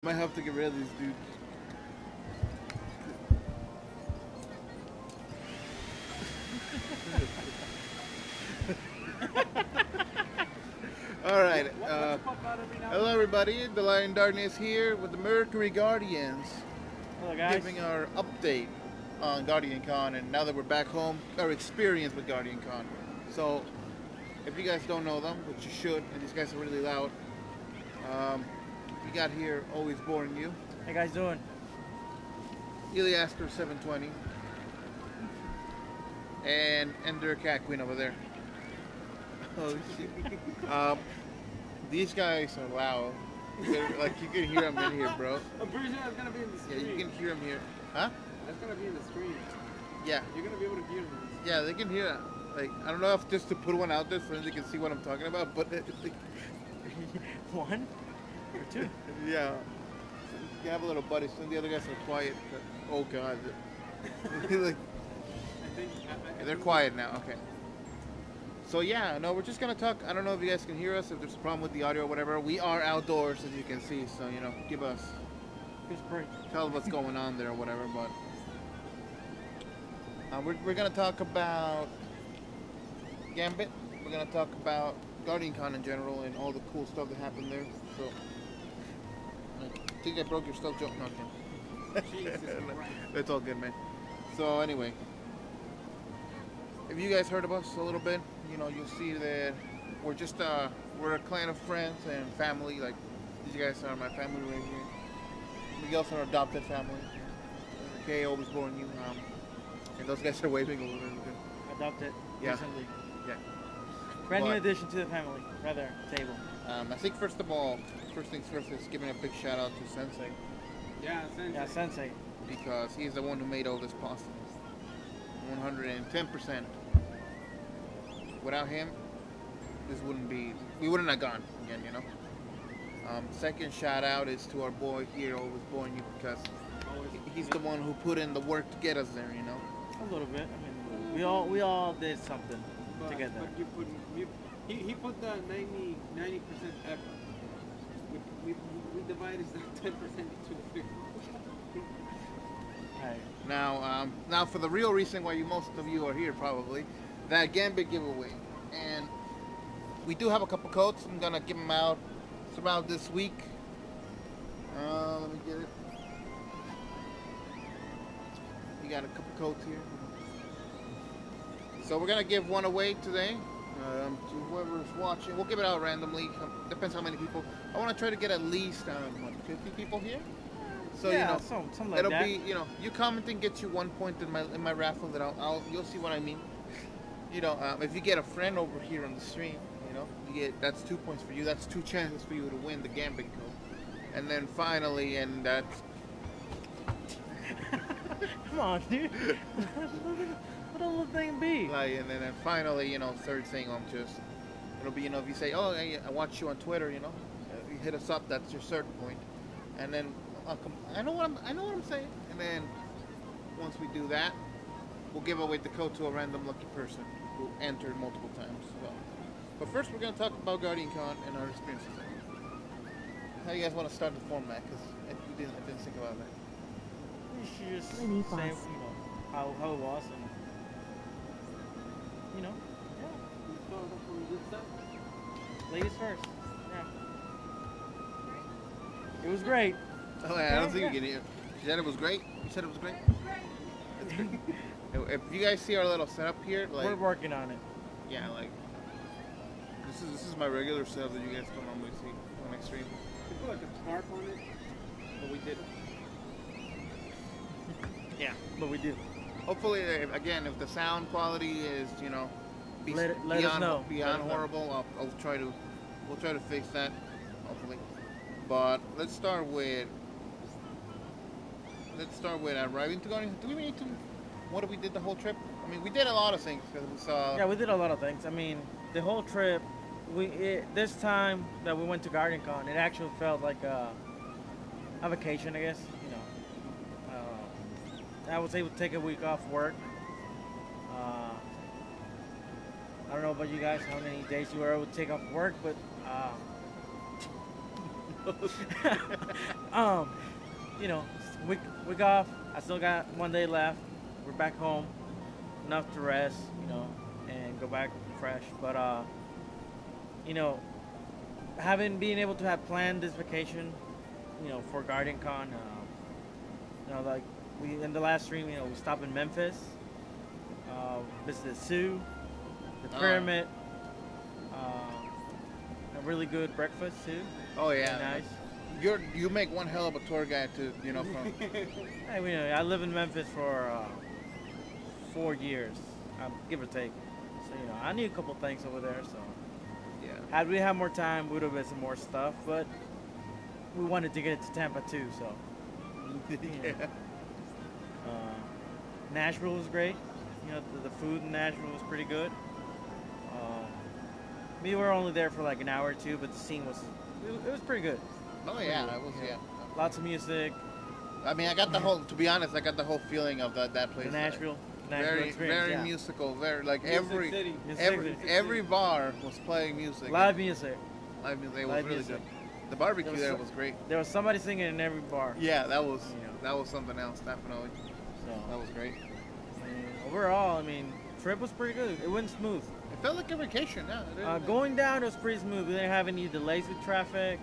Might have to get rid of these dudes. All right. Hello, everybody. The Lion Darkness here with the Mercury Guardians, Hello, guys. giving our update on GuardianCon, and now that we're back home, our experience with GuardianCon. So, if you guys don't know them, which you should, and these guys are really loud, we got here always boring you. How you guys doing? Iliaster 720, and Ender Cat Queen over there. Oh shit. These guys are loud. Like you can hear them in here, bro. I'm pretty sure that's gonna be in the screen. Yeah, you can hear them here. Huh? That's gonna be in the screen. Yeah. You're gonna be able to hear them. Yeah, they can hear it. Like, I don't know if just to put one out there so they can see what I'm talking about, but One or two? yeah. You have a little buddy. Some of the other guys are quiet. But, oh god. Like, they're quiet now. Okay. So yeah, no, we're just gonna talk. I don't know if you guys can hear us. If there's a problem with the audio or whatever, we are outdoors, as you can see. So give us, tell us what's going on there or whatever. But we're gonna talk about Gambit. We're gonna talk about GuardianCon in general and all the cool stuff that happened there. So, I think I broke your stuff, Joe. No, okay. It's all good, man. So anyway, if you guys heard of us a little bit, you'll see that we're just we're a clan of friends and family. Like, these guys are my family right here. Miguel's our adopted family. Okay, always born you. And those guys are waving over there. Adopted Yeah. recently. Yeah. Brand new addition to the family. Right there, table. I think first things first is giving a big shout out to Sensei. Yeah, Sensei. Yeah, Sensei. Because he's the one who made all this possible. 110%. Without him, we wouldn't have gone again, Second shout out is to our boy here, always born you, because he's the one who put in the work to get us there, A little bit. I mean, we all did something together. But he put the 90% effort. We divided that 10% into 50. Right. Now for the real reason why most of you are here, probably, that Gambit giveaway. And we do have a couple codes. I'm going to give them out throughout this week. Let me get it. We got a couple codes here. So we're going to give one away today to whoever's watching. We'll give it out randomly. Depends how many people. I want to try to get at least 50 people here. So yeah, something like it'll that. be you commenting gets you 1 point in my raffle. That you'll see what I mean. If you get a friend over here on the stream, that's 2 points for you. That's 2 chances for you to win the Gambit code. And then finally, and that's Come on, dude. What a little thing be? like, and then finally, third thing, it'll be, if you say, oh, hey, I watch you on Twitter, you hit us up. That's your third point. And then I know what I'm saying. And then once we do that, we'll give away the code to a random lucky person who entered multiple times as well. But first, we're going to talk about GuardianCon and our experiences. How do you guys want to start the format? Because I didn't think about that. You should just say, how it was, and yeah. Ladies first. Yeah. It was great. Oh, yeah, I don't think you can hear. You said it was great? You said it was great? That's great. If you guys see our little setup here, like, we're working on it. Yeah, like, this is my regular setup that you guys don't normally see on Extreme. You put like a tarp on it. But we did. Yeah, but we did. Hopefully, if the sound quality is, let us know. Beyond horrible, we'll try to fix that, hopefully. But let's start with arriving to Guardian. Do we need to? What did we did the whole trip? I mean, we did a lot of things because we saw. Yeah, we did a lot of things. I mean, the whole trip. This time that we went to GuardianCon, it actually felt like a vacation, I guess. I was able to take a week off work. I don't know about you guys, how many days you were able to take off work, but um, you know, week off. I still got 1 day left. We're back home, enough to rest, and go back fresh. But you know, having being able to have planned this vacation, for GuardianCon, like we in the last stream, we stopped in Memphis, visited Sioux, the pyramid, a really good breakfast too. Oh yeah, Nice. You make one hell of a tour guide to from. Hey, I live in Memphis for 4 years, give or take. So I knew a couple things over there. So Yeah. had we had more time, we would have visited more stuff. But we wanted to get to Tampa too. So Yeah. Nashville was great. The food in Nashville was pretty good. We were only there for like an hour or two, but the scene it was pretty good. Oh yeah, it was Lots of music. I mean, I got the whole. To be honest, I got the whole feeling of that place. The Nashville Very, experience, very yeah. musical. Very like Music City. every bar was playing music. Live music. Live music. It was Live really music. good. The barbecue there was great. There was somebody singing in every bar. Yeah, that was something else. Definitely. So That was great. and overall, I mean, trip was pretty good. It went smooth. It felt like a vacation. Yeah. It didn't- Going down, it was pretty smooth. We didn't have any delays with traffic.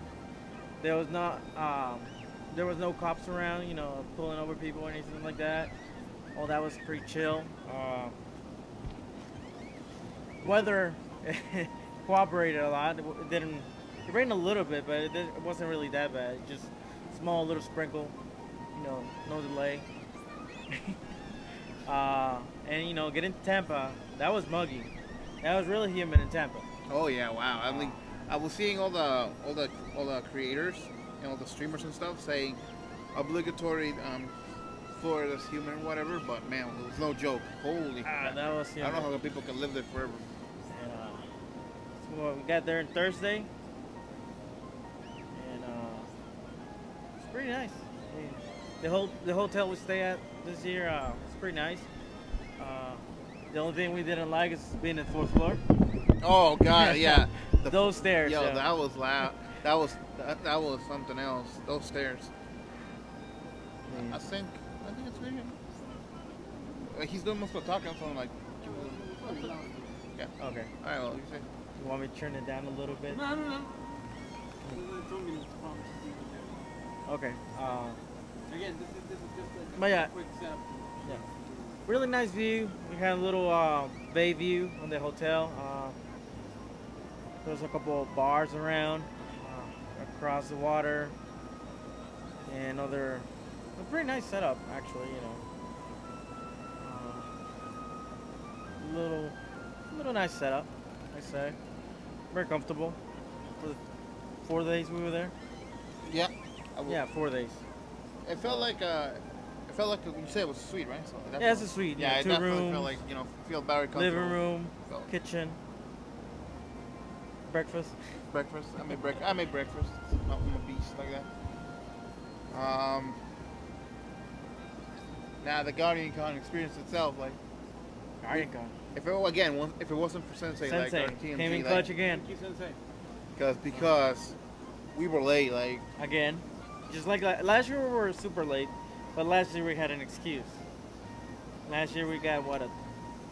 There was not. There was no cops around, pulling over people or anything like that. All that was pretty chill. Weather cooperated a lot. It didn't. It rained a little bit, but it wasn't really that bad. Just small little sprinkle. No delay. And getting to Tampa, that was muggy. That was really humid in Tampa. Oh yeah! Wow. I mean, I was seeing all the creators and all the streamers and stuff saying obligatory Florida's humid or whatever, but man, it was no joke. Holy crap! That was I humid. don't know how people can live there forever. And, so we got there on Thursday, and it's pretty nice. I mean, the hotel we stay at this year it's pretty nice. The only thing we didn't like is being in the fourth floor. Oh god, yeah. Those stairs. Yo, yeah. that was loud. That was something else. Those stairs. Yeah. I think it's good. He's doing most of the talking, so I'm like, yeah. Okay. All right, well, you say. You want me to turn it down a little bit? No. They told me to promise to see what Okay. Again, this is just But yeah. a quick setup. Yeah. Really nice view. We had a little bay view on the hotel. There's a couple of bars around across the water, and a pretty nice setup actually. Little nice setup, I say. Very comfortable for the 4 days we were there. Yeah. Yeah, 4 days. It felt like you said it was a suite, right? So Yeah, it's a suite. Yeah, it 2 definitely rooms, felt like feel very comfortable. living room, So, kitchen, breakfast. breakfast. I made breakfast. I'm a beast like that. Now the GuardianCon experience itself, like GuardianCon. if it wasn't for Sensei, Sensei like TMG, came in like, clutch again. Thank you, Sensei. because we were late, like Again. Just like last year we were super late, but last year we had an excuse. Last year we got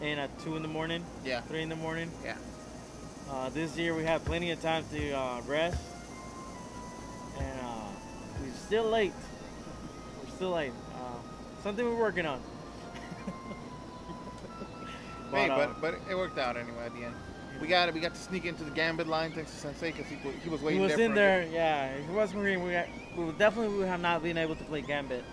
in at 2 in the morning, yeah, 3 in the morning. yeah. This year we have plenty of time to rest, and we're still late. We're still late. Something we're working on. But it worked out anyway at the end. We got to sneak into the Gambit line thanks to Sensei because he was waiting he was there. in there, yeah. If he wasn't here, we would definitely have not been able to play Gambit.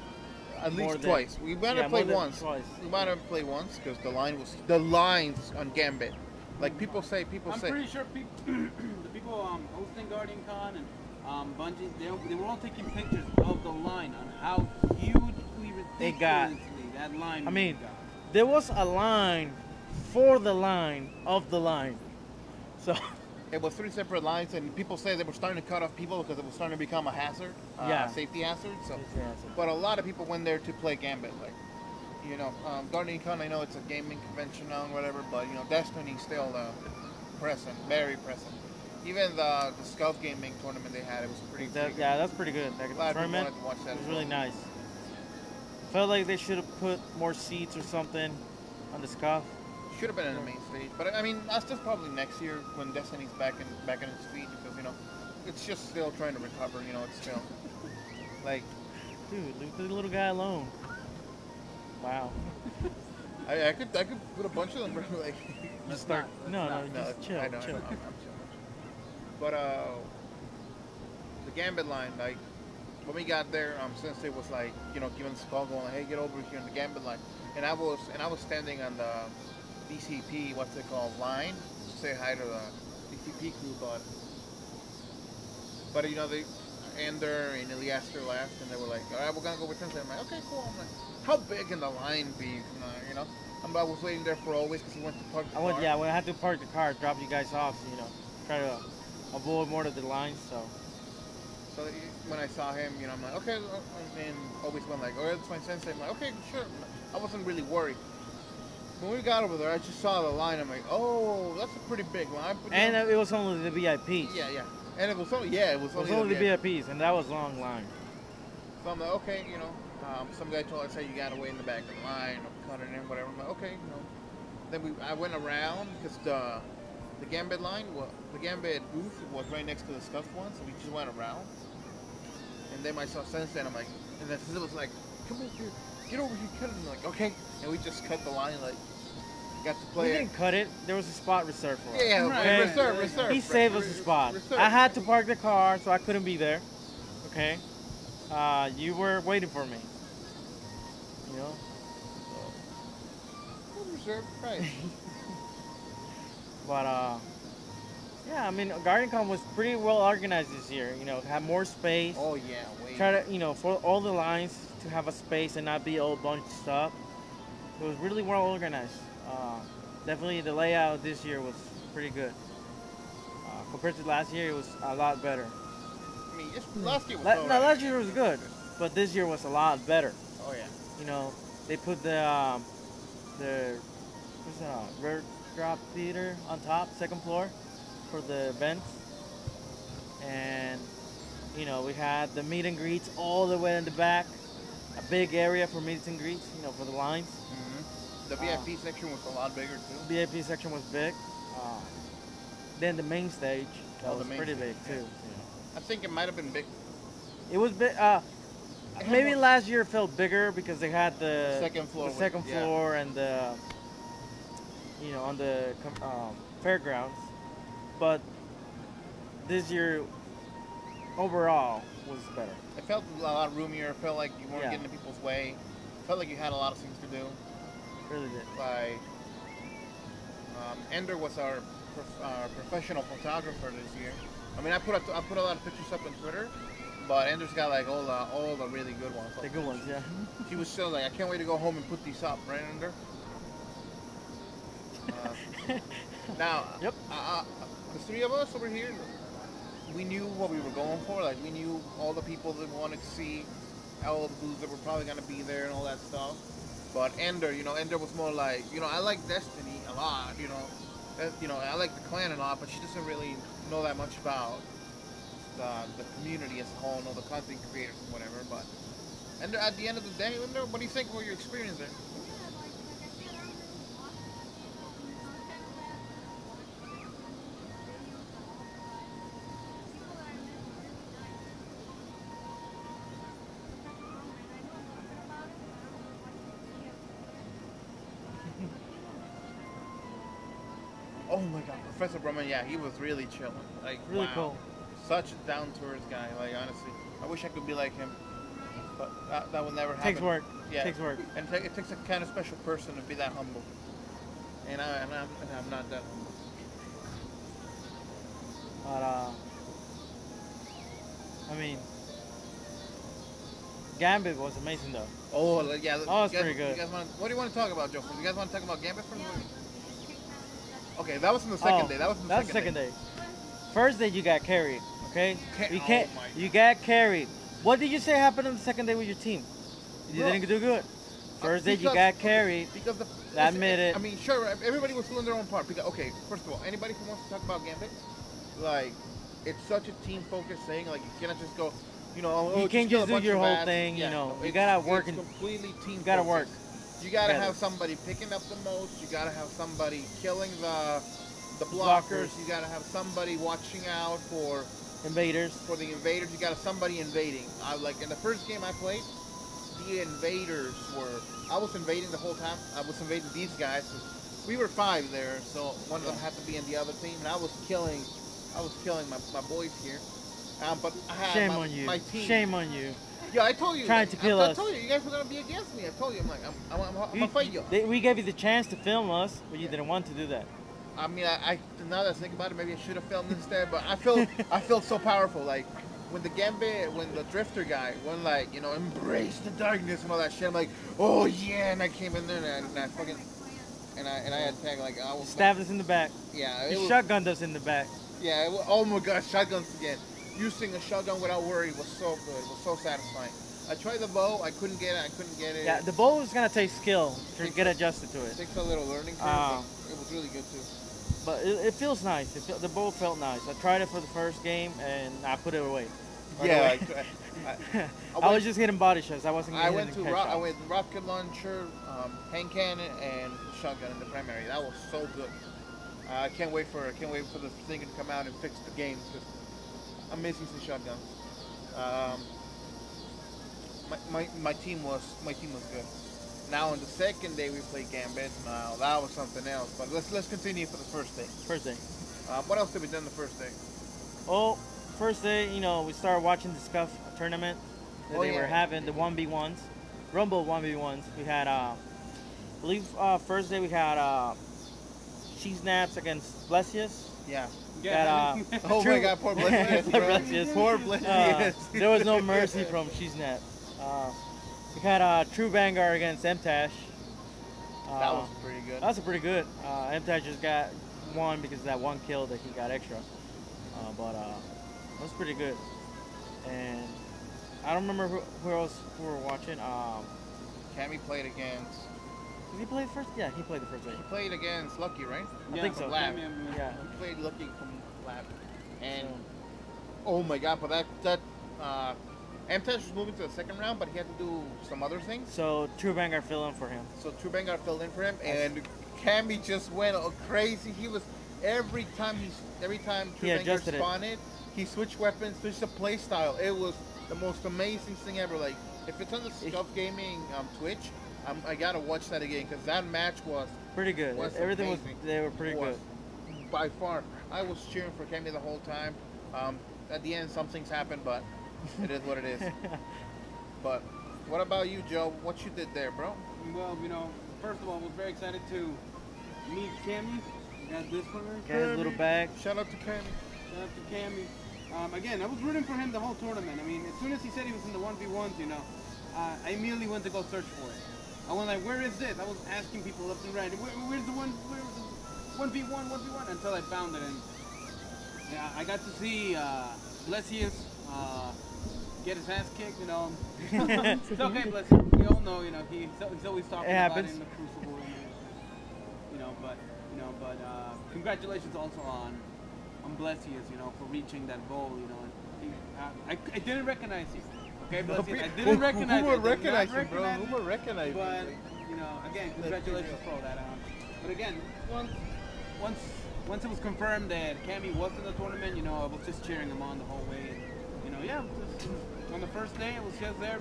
At more least than- twice. We might have more played than once. twice. We might have played once because the lines on Gambit. Like people say. I'm pretty sure the people hosting GuardianCon and Bungie, they were all taking pictures of the line on how hugely It got. ridiculously that line. I mean, got. there was a line for the line of the line. So It was 3 separate lines, and people say they were starting to cut off people because it was starting to become a hazard, Yeah. safety hazard. So, yeah, but a lot of people went there to play Gambit. Like, GuardianCon, I know it's a gaming convention now and whatever, but Destiny's still present, very present. Even the Scout Gaming tournament they had, it was pretty. Yeah, that's pretty good. Like, A the lot of people tournament wanted to watch that. was really nice. Felt like they should have put more seats or something on the scuff. Should have been in the main stage, but I mean that's just probably next year when Destiny's back in its feet because it's just still trying to recover. It's still like Dude, leave the little guy alone. Wow. I could put a bunch of them like Just start. No, just chill. I know, chill. I'm chill. But the Gambit line, like when we got there, Sensei was like, giving us a call, going like, "Hey, get over here in the Gambit line," and I was standing on the DCP, what's it called, line, to say hi to the DCP crew, but they Ender and Eliaster left, and they were like, "All right, we're gonna go with Sensei." I'm like, "Okay, cool." I'm like, "How big can the line be?" I was waiting there for always because he went to park the car. Yeah, when I had to park the car, drop you guys off, so, try to avoid more of the lines. So when I saw him, I'm like, okay, and always went like, "Oh, that's my Sensei." I'm like, "Okay, sure." I wasn't really worried. When we got over there, I just saw the line. I'm like, "Oh, that's a pretty big line." But, and it was only the VIPs. Yeah. And it was only the VIPs, and that was long line. So I'm like, okay, some guy told us, "Hey, you gotta wait in the back of the line, or cut it in, whatever." I'm like, okay, Then I went around because the Gambit line, the Gambit booth was right next to the Scuff one, so we just went around. And then I saw Sensei, and I'm like, and then Sensei was like, "Come over here, get over here, cut it." I'm like, okay, and we just cut the line, like, got to play. We didn't cut it. There was a spot reserved for us. Yeah, okay? reserve. He saved us a spot. I had to park the car, so I couldn't be there. Okay. You were waiting for me. Reserve, right? But yeah, I mean, GuardianCon was pretty well organized this year. Had more space. Oh yeah, wait. Try to, for all the lines to have a space and not be a whole bunch of stuff. It was really well organized. Definitely the layout this year was pretty good. Compared to last year, it was a lot better. I mean, last year was last year was good, but this year was a lot better. Oh yeah. They put the what's that? Rare Drop Theater on top, second floor, for the events, and we had the meet and greets all the way in the back, a big area for meet and greets, for the lines. Mm-hmm. The VIP section was a lot bigger too. VIP section was big. Then the main stage was pretty big too. I think it might have been big. It was big. Maybe last year it felt bigger because they had the second floor, and the on the fairgrounds. But this year overall was better. It felt a lot roomier. It felt like you weren't getting in people's way. It felt like you had a lot of things to do. Really did. Like Ender was our professional photographer this year. I mean, I put a lot of pictures up on Twitter. But Ender's got like all the really good ones. The good ones, yeah. She was still like, "I can't wait to go home and put these up," right, Ender? Now, yep. The three of us over here, we knew what we were going for. Like, we knew all the people that we wanted to see, all the booths that were probably gonna be there and all that stuff. But Ender, Ender was more like, I like Destiny a lot, I like the clan a lot, but she doesn't really know that much about the community as a whole, and all the content creators and whatever. But and at the end of the day, what do you think were your experience there? Oh my God, Professor Brumman, yeah, he was really chilling. Like, really wow. Cool. Such a down-to-earth guy, like, honestly. I wish I could be like him, but that will never happen. Takes work. Yeah. Takes work. And it takes a kind of special person to be that humble. And I'm not that humble. But, I mean, Gambit was amazing, though. Oh, yeah. Oh, that's pretty good. What do you want to talk about, Joe? You guys want to talk about Gambit for a minute? Okay, that was on the second day. That was on the second day. First day you got carried, okay? You got carried. What did you say happened on the second day with your team? You didn't do good. First day you got carried. Because admit it. I mean, sure, everybody was doing their own part. Because, okay, first of all, anybody who wants to talk about Gambit, like it's such a team focused thing. Like you cannot just go, oh, You can't kill just a do bunch your of whole bats. thing. Yeah, no, You gotta work it's and completely team. you gotta work. You gotta together. have somebody picking up the most. You gotta have somebody killing the blockers. Blockers. You gotta have somebody watching out Invaders. for the invaders. You gotta somebody invading. Like in the first game I played, the invaders were. I was invading the whole time. I was invading these guys. We were 5 there, so one of them had to be in the other team, and I was killing my boys here. But I had Shame on you. my team. Shame on you. Yeah, I told you. Trying to kill us. I told you guys were gonna be against me. I told you. I'm like, I'm gonna fight you. We gave you the chance to film us, but you didn't want to do that. I mean, I now that I think about it, maybe I should have filmed instead. But I felt so powerful. Like when the Gambit, when the Drifter guy, when like embrace the darkness and all that shit. I'm like, oh yeah, and I came in there and I fucking and I attacked like I was Stabbed us in the back. Yeah, He shotgunned us in the back. Yeah, oh my gosh, shotguns again. Using a shotgun without worry was so good. It was so satisfying. I tried the bow. I couldn't get it. Yeah, the bow is gonna take skill to get adjusted to It it. takes a little learning curve. But it was really good too. But it feels nice. The bow felt nice. I tried it for the first game and I put it away. Yeah, I was just getting body shots. I wasn't. I went rocket launcher, hand cannon, and shotgun in the primary. That was so good. I can't wait for the thing to come out and fix the game because I'm missing some shotguns. My team was good. Now on the second day we played Gambit. Now that was something else. But let's continue for the first day. First day. What else did we do the first day? Oh, first day, we started watching the Scuff tournament that they were having, the 1v1s, Rumble 1v1s. We had, I believe, first day we had Cheese Snaps against Blessius. Yeah. Oh my God, poor Blessius. Poor Blessius. There was no mercy from Cheese Snap. We had True Vanguard against MTash. That was pretty good. That was pretty good. MTash just got one because of that one kill that he got extra. But it was pretty good. And I don't remember who else we were watching. Cammy played against. Did he play the first? Yeah, he played the first day. He played against Lucky, right? I think so. Lab. Yeah. He played Lucky from Lab. And oh my God, but that MTash was moving to the second round, but he had to do some other things. So True Vanguard filled in for him. And Cammy just went crazy. He was every time True Vanguard spawned, he switched weapons, switched the play style. It was the most amazing thing ever. Like if it's on the Scuff Gaming Twitch, I gotta watch that again because that match was pretty good. Everything amazing. they were pretty good. By far, I was cheering for Cammy the whole time. At the end, some things happened, but it is what it is. But what about you, Joe? What you did there, bro? Well, first of all, I was very excited to meet Cammy. Got this one. Got his little bag. Shout out to Cammy. Shout out to Cammy. Again, I was rooting for him the whole tournament. I mean, as soon as he said he was in the 1v1s, I immediately went to go search for it. I went like, where is this? I was asking people left and right, where's the 1v1 until I found it. And yeah, I got to see Blessius get his ass kicked. It's okay, Blessius. We all know, he's always talking about it in the Crucible. But congratulations also on Blessius, for reaching that goal. I didn't recognize you. Okay, Blessius, I didn't recognize you. Who would recognize you, bro? Who would recognize you? But again, congratulations for that. But again, once it was confirmed that Cammy was in the tournament, I was just cheering him on the whole way. And, on the first day, I was just there,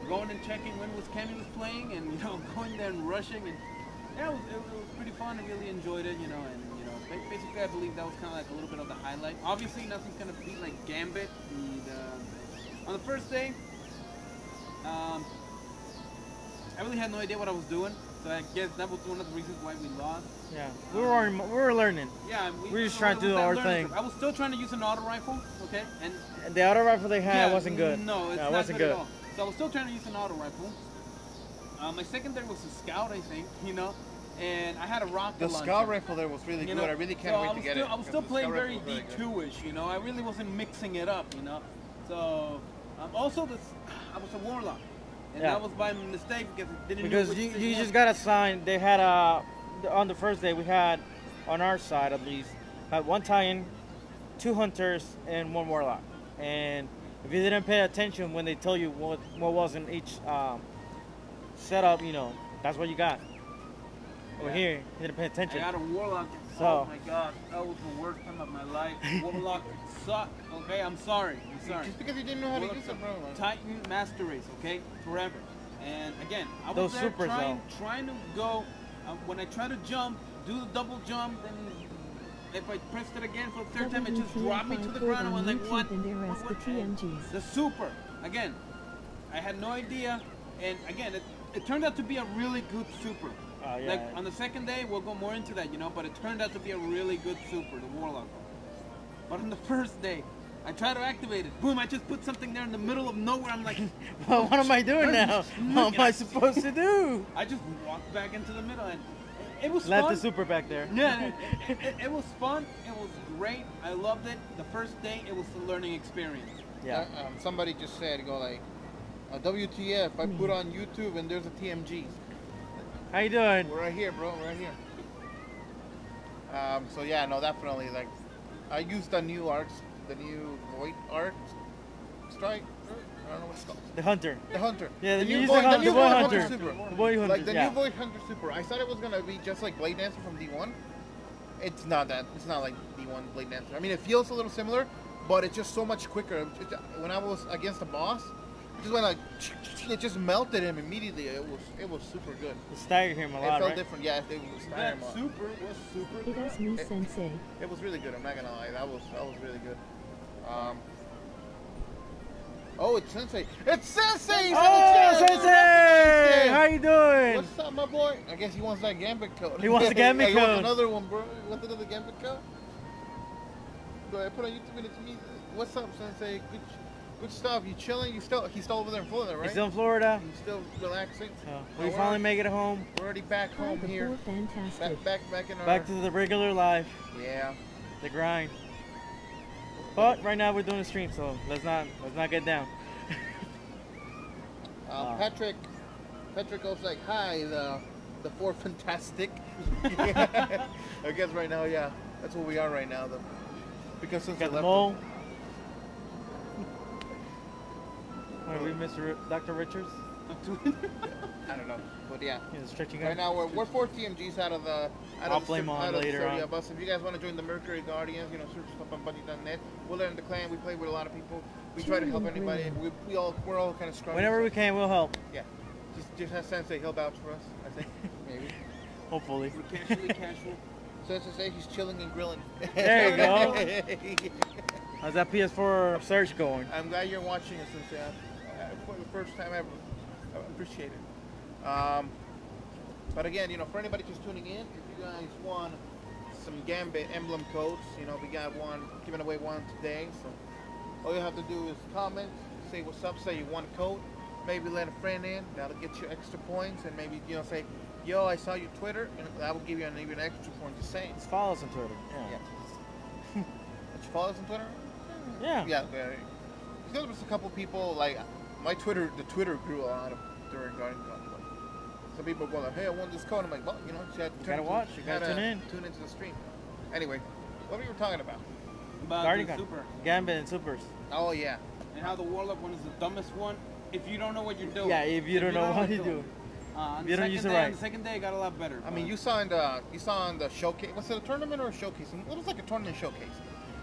going and checking when Cammy was playing, and going there and rushing, and yeah, it was pretty fun. I really enjoyed it, and basically I believe that was kind of like a little bit of the highlight. Obviously, nothing's gonna beat like Gambit. On the first day, I really had no idea what I was doing, so I guess that was one of the reasons why we lost. Yeah, we were learning. Yeah, we were just trying to do our thing. I was still trying to use an auto rifle, okay, and the auto rifle they had wasn't good. No, it wasn't good at all. So I was still trying to use an auto rifle. My secondary was a scout, I think, and I had a rocket launcher. The scout rifle there was really good. I really can't wait to get it. I was still playing very D2-ish, I really wasn't mixing it up, So, also, I was a warlock. And that was by mistake because it didn't know which you just got assigned. They had on the first day we had, on our side at least, had one tie-in 2 hunters, and 1 warlock. And if you didn't pay attention when they tell you what was in each setup, that's what you got. Over Yeah. here, you didn't pay I attention. got a warlock. So- Oh my god, that was the worst time of my life. Warlock sucked. Okay, I'm sorry. Just because you didn't know how to Warlock's use it, bro. Like, Titan Master Race, okay, forever. And again, I was Those there supers, trying to go. When I try to jump, do the double jump, then if I pressed it again for the third time, it just dropped me to the ground. I was like, what? And there is the TMGs. The super. Again, I had no idea. And again, it turned out to be a really good super. Oh, yeah. Like on the second day, we'll go more into that, but it turned out to be a really good super, the Warlock. But on the first day, I tried to activate it. Boom, I just put something there in the middle of nowhere. I'm like, Well, what am I doing now? What am I supposed to do? I just walked back into the middle and it was Left fun. the super back there. Yeah, it was fun. It was great. I loved it. The first day, it was a learning experience. Yeah. somebody just said, like, WTF, I put on YouTube and there's a TMG. How you doing? We're right here, bro. We're right here. So yeah, no, definitely. Like, I used the new Void Art Strike. I don't know what it's called. The hunter. The Hunter. Yeah, the you new use Void, the new Void Void Hunter. Super. The Void Hunter. Like the yeah. new Void Hunter Super. I thought it was gonna be just like Blade Dancer from D1. It's not that. It's not like D1 Blade Dancer. I mean, it feels a little similar, but it's just so much quicker. When I was against the boss, it just went like it just melted him immediately. It was super good. The stagger him a It lot, felt right? different. Yeah, it was That tiring a lot. super was super It is good. me, Sensei. It was really good. I'm not gonna lie. That was really good. Oh, it's Sensei. It's Sensei! He's on the Oh, channel. Sensei! How you doing? What's up, my boy? I guess he wants that Gambit code. He wants the Gambit He wants code. another one, bro. You want another Gambit code? Go ahead, put on YouTube and it's me. What's up, Sensei? Good stuff. You chilling? He's still over there in Florida, right? He's still in Florida. He's still relaxing. We finally make it home. We're already back home The here. four fantastic. Back in our. Back to the regular life, Yeah. the grind. But right now we're doing a stream, so let's not get down. Patrick goes like, "Hi, the four fantastic." I guess right now, yeah, that's what we are right now, though. Because since Got I the left mole. Are we Mr. Dr. Richards? I don't know, but yeah. He's stretching Right out. now we're 4 TMGs out of the. I'll play them on later on. Bus. If you guys want to join the Mercury Guardians, search us up on buddy.net. We'll learn the clan. We play with a lot of people. We try to help anybody. We're all kind of struggling. Whenever we can, we'll help. Yeah. Just have Sensei help out for us. I think maybe. Hopefully. We're casual. Sensei say he's chilling and grilling. There you go. How's that PS4 search going? I'm glad you're watching us, Sensei. For the first time ever. I appreciate it. But again, for anybody just tuning in, if you guys want some Gambit emblem codes, we got one, giving away one today. So all you have to do is comment, say what's up, say you want a code, maybe let a friend in, that'll get you extra points, and maybe, say, yo, I saw your Twitter, and that will give you an even extra point just saying. Just follow us on Twitter. Yeah. Did you follow us on Twitter? Yeah. Yeah. There was a couple people, like, the Twitter grew a lot during GuardianCon. Some people go like, hey, I want this code. I'm like, well, you gotta watch. You gotta tune in. Tune into the stream. Anyway, what were you talking about? About the GuardianCon. super. Gambit and supers. Oh, yeah. And how the Warlock one is the dumbest one if you don't know what you're doing. Yeah, if you don't know what you're doing. On If you the don't use it second day, right. on the second day, it got a lot better. I mean, you saw in the showcase. Was it a tournament or a showcase? It was like a tournament showcase.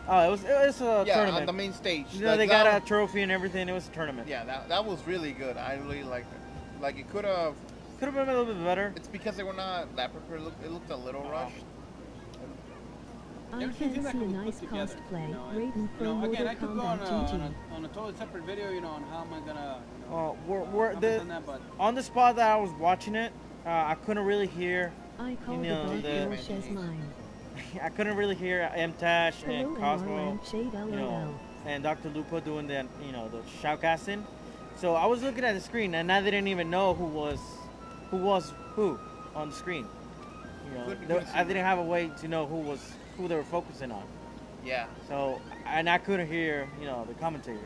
Oh, it was a Yeah, tournament. on the main stage. They got a trophy and everything. It was a tournament. Yeah, that was really good. I really liked it. Like, it could have. Could have been a little bit better. It's because they were not that prepared. It looked a little rushed. I Everything can that see a can be nice put together, cosplay. and, Raiden from again, Mortal I could go Kombat GG. on a totally separate video, on how am I gonna, We're haven't done that, but on the spot that I was watching it, I couldn't really hear. I call know, the the- black horse as mine. I couldn't really hear MTash and Hello, Cosmo, and Shade LOL. and Dr. Lupa doing the the shoutcasting. So I was looking at the screen and I didn't even know who was who on the screen. I didn't have a way to know who they were focusing on. Yeah. So and I couldn't hear the commentators.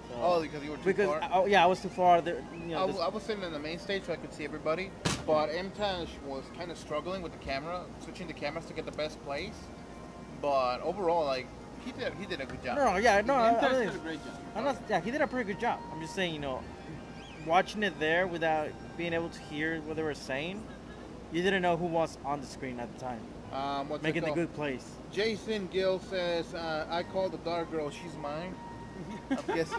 So, Oh, because you were too far. I was too far. I was sitting in the main stage so I could see everybody, but MTash was kind of struggling with the camera, switching the cameras to get the best place. But overall, like, he did a good job. No, yeah, no. I Imtash mean, did a great job. I'm not. Yeah, he did a pretty good job. I'm just saying, watching it there without being able to hear what they were saying, you didn't know who was on the screen at the time, What's making it the called? good plays. Jason Gill says, I call the dark girl, she's mine. I guess.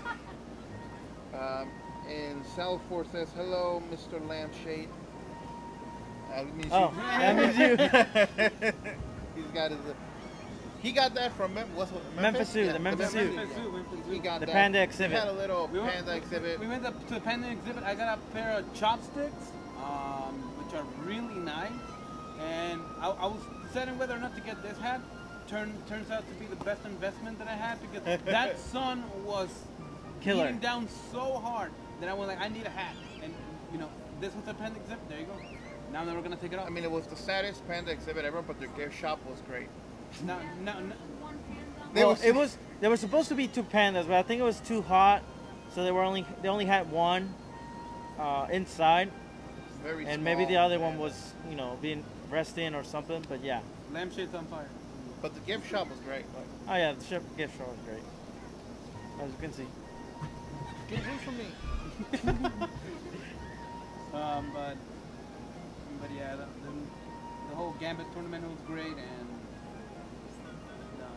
And Salford says, hello, Mr. Lampshade. That means Oh, that means you. He's got his. He got that from Memphis Zoo, the Memphis Zoo. He got The that. Panda exhibit. He had a little We went- panda exhibit. We went up to the panda exhibit. I got a pair of chopsticks, which are really nice. And I was deciding whether or not to get this hat. Turns out to be the best investment that I had because that sun was Killer. beating down so hard that I was like, I need a hat. And this was a panda exhibit. There you go. Now we're gonna take it off. I mean, it was the saddest panda exhibit ever, but their gift shop was great. No. Well, there were supposed to be 2 pandas, but I think it was too hot, so they only had one inside, Very and maybe small the other one panda. was being resting or something. But yeah, Lampshade's on fire. But the gift shop was great. oh yeah, the gift shop was great, as you can see. Get this from me. But yeah, the whole Gambit tournament was great, and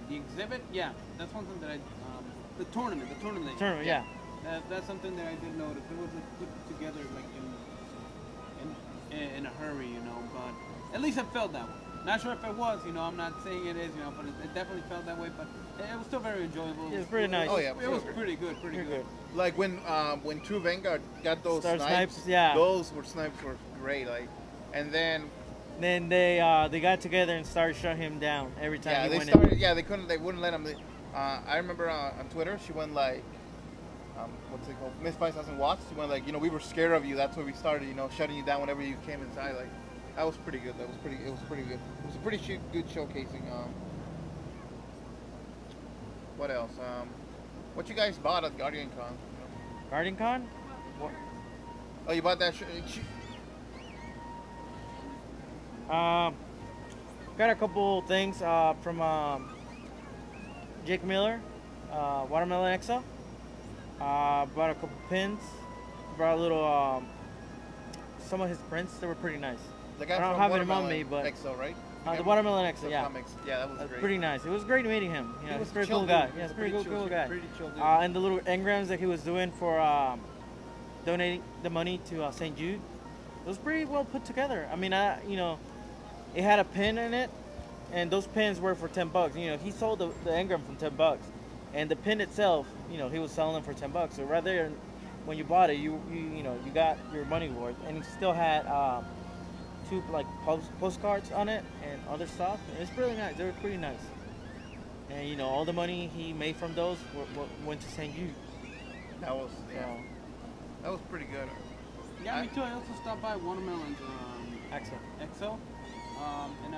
the exhibit, yeah, that's one thing that the tournament. Tournament, yeah. That's something that I did notice. It was put together like in a hurry, but at least it felt that way. Not sure if it was, I'm not saying it is, but it definitely felt that way, but it was still very enjoyable. It was pretty nice. Oh, yeah, It was sure. pretty good. Like when True Vanguard got those Star snipes, snipes, yeah. those snipes were great. Like, and then Then they got together and started shutting him down every time yeah, he they went started. in. Yeah, they wouldn't let him. I remember on Twitter, she went like, what's it called? Miss 5,000 watts. She went like, we were scared of you. That's why we started, shutting you down whenever you came inside. Like, that was pretty good. It was pretty good. It was a pretty good showcasing. What else? What you guys bought at GuardianCon? GuardianCon? What? Oh, you bought that? Got a couple things from Jake Miller, Watermelon XO. Brought a couple pins. Brought a little some of his prints. They were pretty nice. The guy I don't from have it on Watermelon me, but XO, right? the Watermelon XO, The yeah. comics. Yeah, that was That's great. pretty nice. It was great meeting him. He Yeah, was he's a pretty chill cool guy. dude. Yeah, he's a Pretty pretty chill cool guy. Pretty chill dude. And the little engrams that he was doing for donating the money to St. Jude, it was pretty well put together. I mean, it had a pin in it, and those pins were for $10. He sold the engram for $10, and the pin itself, he was selling them for $10. So right there, when you bought it, you got your money worth, and he still had 2 like postcards on it and other stuff. And it's really nice. They were pretty nice. And all the money he made from those went to St. Jude. That was So, that was pretty good. Yeah, me too. I also stopped by Watermelon's excellent. XO, and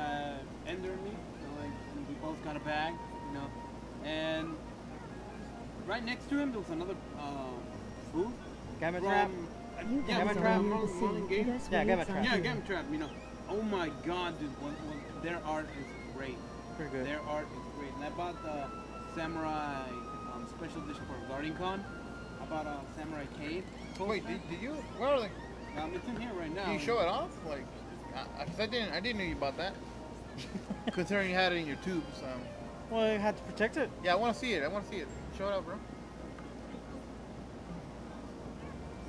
Ender and me, and we both got a bag, and right next to him there was another booth. Gambit from- Trap. You Yeah, guys Gambit are Trap. near the Rolling sea. Game. That's Yeah, where Gambit it's Trap. at Yeah, here. Gambit Trap. Oh my God, dude, their art is great. Pretty good. Their art is great, and I bought the Samurai special edition for GuardianCon. I bought a Samurai Cave. Wait, did you? Where are they? It's in here right now. Can you show it off? Like, cause I didn't know you bought that. Considering you had it in your tubes. Well, you had to protect it. Yeah, I want to see it. Show it up, bro.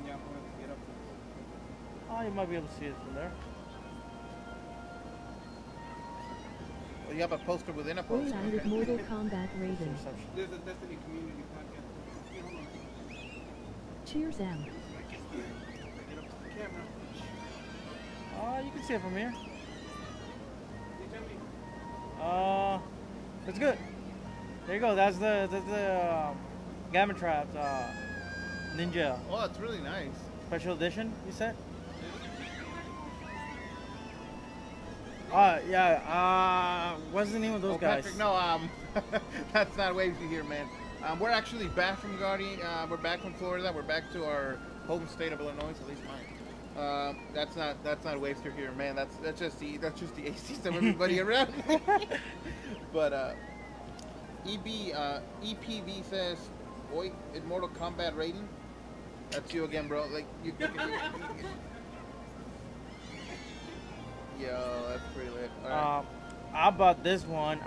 Yeah, I'm gonna get up. Oh, you might be able to see it from there. Well, you have a poster within a We're poster. live with Mortal Kombat Raven. Reception. There's a Destiny community podcast. Yeah, hold on. Cheers out. Get up to the camera. Oh, you can see it from here. Hey, Jimmy. That's good. There you go. That's the Gambit Trap Ninja Oh, it's really nice. special edition. You said? Yeah. What's the name of those guys? Patrick, no, that's not waves you hear, man. We're actually back from Guardian. We're back from Florida. We're back to our home state of Illinois, at least mine. That's not waves you hear, man. That's just the ACs of everybody around. But EPV says, "Oi, in Mortal Kombat rating." That's you again, bro. Like you. Yo, that's pretty lit. All right. I bought this one.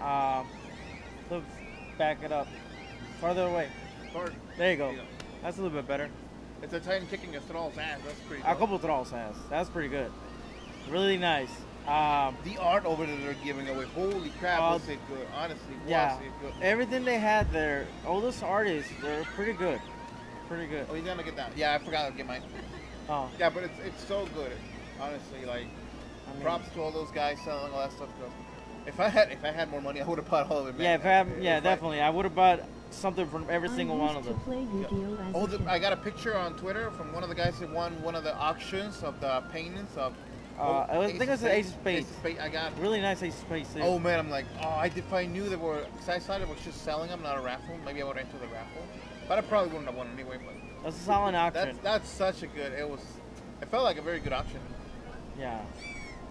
Let's back it up. Farther away. Card. There you go. There you go. That's a little bit better. It's a Titan kicking a Thrall's ass. That's pretty. A Dope. couple thralls has. That's pretty good. Really nice. The art over there they're giving away. Holy crap, was it good? Honestly, Yeah. was it good? Everything they had there, all those artists, they're pretty good. Pretty good. Oh, he's gonna get down. Yeah, I forgot to get mine. Oh, Yeah, but it's so good. Honestly, like I mean, props to all those guys selling all that stuff. 'Cause if I had more money, I would have bought all of it. Man. yeah, if I have, yeah, It's like- definitely. I would have bought something from every I single used one of to them. play Yu-Gi-Oh! As Oh, a kid. I got a picture on Twitter from one of the guys that won one of the auctions of the paintings of. I think it was the Ace of Spades. Ace of Spades. I got. Really nice Ace of Spades too. Oh man, I'm like, if I knew they were, because I thought it was just selling them, not a raffle. Maybe I would enter the raffle, but I probably wouldn't have won anyway. But That's a solid auction. that's such a good. It felt like a very good auction. Yeah,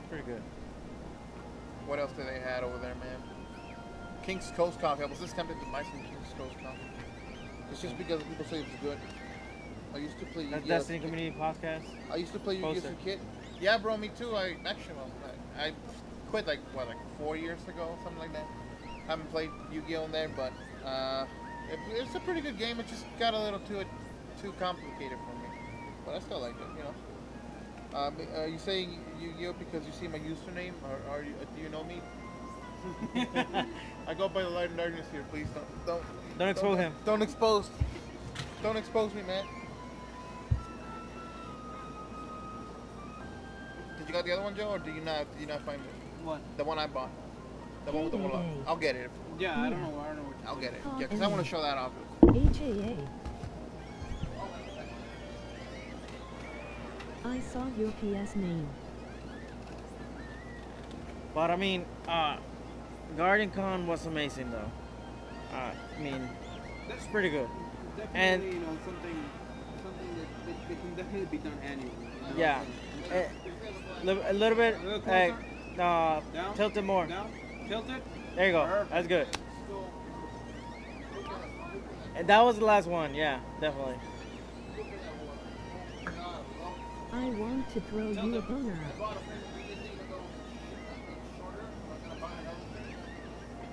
pretty good. What else did they had over there, man? King's Coast Coffee. I was just tempted to buy some King's Coast Coffee. It's just because people say it's good. I used to play That's Yu-Gi-Oh! Destiny Community Podcast. I used to play Yu-Gi-Oh! as a Poster. kid. Yeah, bro, me too. I quit like 4 years ago, something like that. Haven't played Yu-Gi-Oh! In there, but it's a pretty good game. It just got a little too complicated for me, but I still like it. You know. Are you saying Yu-Gi-Oh! Because you see my username, or do you know me? I go by the light and darkness here. Please Don't expose him. Don't expose me, man. Did you got the other one, Joe, or do you not find it? What? The one I bought. The one with the Hey, one. hey. I'll get it. Yeah, I don't know what I'll get it. Oh, Yeah, because I want to show that off. HAA. I saw your PS name. But I mean, GuardianCon was amazing though. I mean, it's pretty good. Definitely, And- you know, something that can definitely be done annually. You know? Yeah. A little bit. A little Hey, closer? Down? tilt it more. Down? Tilt it? There you go. Perfect. That's good. And that was the last one. Yeah, definitely. I want to throw you a boner.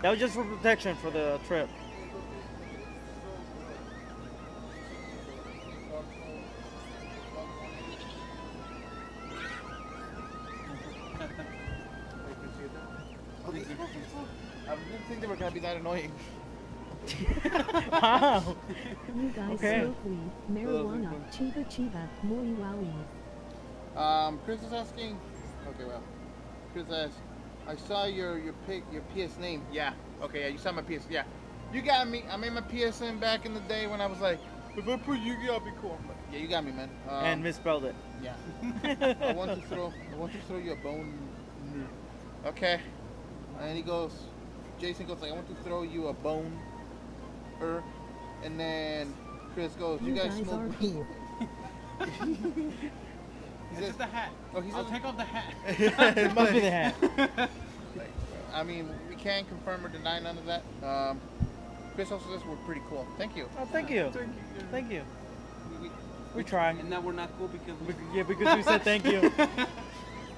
That was just for protection for the trip. I didn't think they were gonna be that annoying. Wow. You guys Okay. smoke weed, marijuana, chiva chiva, moi wowie. Chris is asking. Okay, well, Chris asks, I saw your PS name. Yeah. Okay. Yeah, you saw my PS. Yeah. You got me. I made my PSN back in the day when I was like, if I put Yu-Gi-Oh, I'll be cool. But yeah, you got me, man. And misspelled it. Yeah. I want to throw you a bone. Okay. And he goes, Jason goes like, I want to throw you a bone. And then Chris goes, you guys are smoke weed. cool. It's just a hat. Oh, he I'll says- take off the hat. It must be the hat. Like, I mean, we can't confirm or deny none of that. Chris also says we're pretty cool. Thank you. Oh, thank you. Thank you. We try. And now we're not cool because we... Yeah, because we said thank you.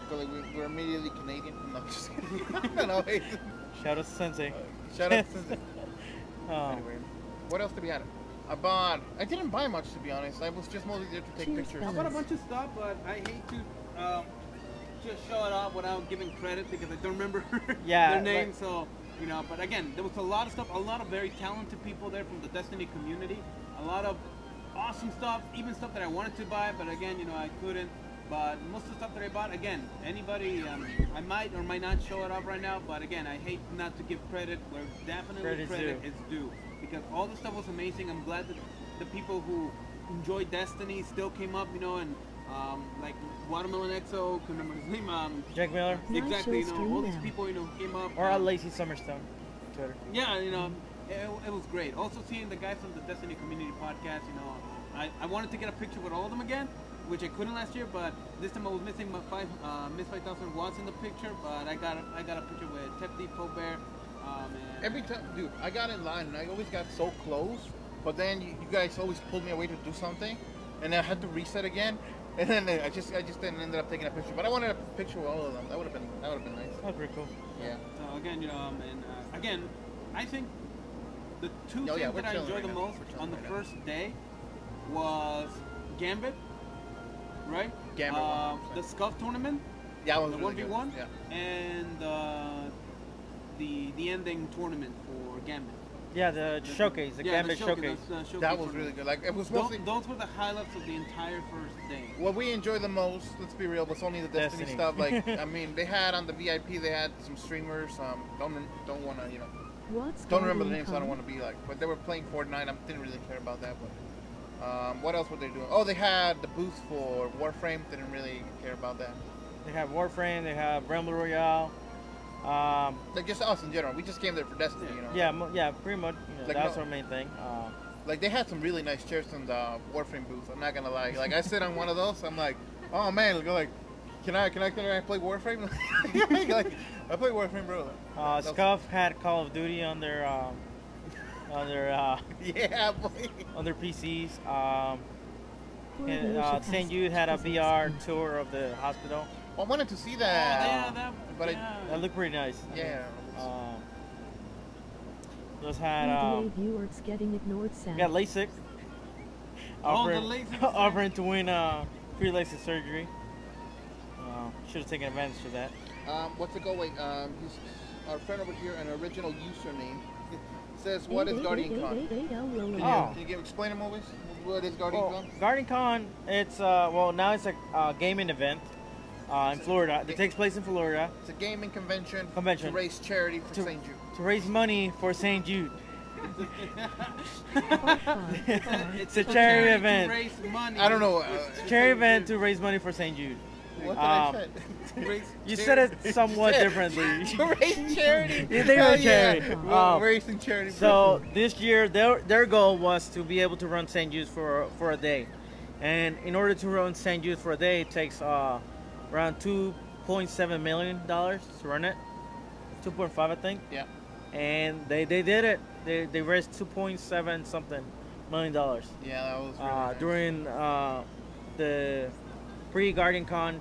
So, like, we're immediately Canadian. No, I'm just kidding. No, wait. Shout out to Sensei. Shout out to Sensei. Oh. Anyway, what else did we have? I didn't buy much, to be honest. I was just mostly there to take Cheers, pictures. I bought a bunch of stuff, but I hate to just show it off without giving credit because I don't remember Yeah, their name. like- So, you know, but again, there was a lot of stuff, a lot of very talented people there from the Destiny community. A lot of awesome stuff, even stuff that I wanted to buy, but again, you know, I couldn't. But most of the stuff that I bought, again, anybody, I might or might not show it off right now, but again, I hate not to give credit where definitely credit is due. Because all the stuff was amazing. I'm glad that the people who enjoy Destiny still came up, you know, and like Watermelon EXO, can remember his name, Jack Miller Nice exactly, you show know, all stream these now. people, you know, came up. or Lacey Summerstone. Twitter. Yeah, you know, it was great. Also seeing the guys from the Destiny Community Podcast, you know, I wanted to get a picture with all of them again, which I couldn't last year, but this time I was missing my Miss 5000 was in the picture, but I got a picture with Tepti, Bear, Oh man. Every time, dude, I got in line and I always got so close, but then you guys always pulled me away to do something, and I had to reset again, and then I just then ended up taking a picture. But I wanted a picture with all of them. That would have been nice. That's pretty cool. Yeah. So again, again, I think the two Oh, yeah, things we're that I chilling enjoyed right the now. most We're chilling on the right now. first day was Gambit, right? Gambit, 100%. The Scuff tournament, Yeah, it was the really 1v1, good. Yeah. and the ending tournament for Gambit. Yeah, the showcase, the Gambit showcase. showcase That was tournament. really good. Like it was Those, mostly those were the highlights of the entire first day. what we enjoyed the most. Let's be real, was only the Destiny, Destiny. stuff. Like I mean, they had on the VIP, they had some streamers. Don't want to What's don't remember the names. So I don't GuardianCon? want to be like, but they were playing Fortnite. I didn't really care about that. But what else were they doing? Oh, they had the booth for Warframe. Didn't really care about that. They have Warframe, they have Rumble Royale. Like just us in general. We just came there for Destiny. Yeah, pretty much. Like, That's no- our main thing. Like they had some really nice chairs in the Warframe booth. I'm not gonna lie. Like I sit on one of those. I'm like, oh man, like, can I play Warframe? Like I play Warframe, bro. That was- Scuff had Call of Duty on their yeah, boy. on their PCs. Correlation And St. test Jude had a doesn't VR exist. tour of the hospital. I wanted to see Oh, that. yeah, that. but yeah. That looked pretty nice. Yeah. Those had PDA viewers getting ignored we sad. got LASIK. Oh, the Offering, LASIK offering to win free LASIK surgery. Should have taken advantage of that. What's it go? Wait, he's our friend over here, an original username says, "What is GuardianCon?" Oh. Can you explain it, Movies? What is Well, GuardianCon? GuardianCon, it's now it's a gaming event in Florida. It takes place in Florida It's a gaming convention, Convention. to raise charity for To- St. Jude. to raise money for St. Jude. It's a charity to event. raise money. I don't know. Charity event to raise money for St. Jude. What did Um, I say? raise You said it somewhat Yeah. differently. To raise charity. Yeah, they Hell raise charity. Yeah. Well, Um, raising charity. So this year, their goal was to be able to run St. Jude's for a day, and in order to run St. Jude's for a day, it takes around $2.7 million to run it, 2.5 I think, Yeah. and they did it. They raised 2.7 something $1 million Yeah, that was really nice. during the pre-GuardianCon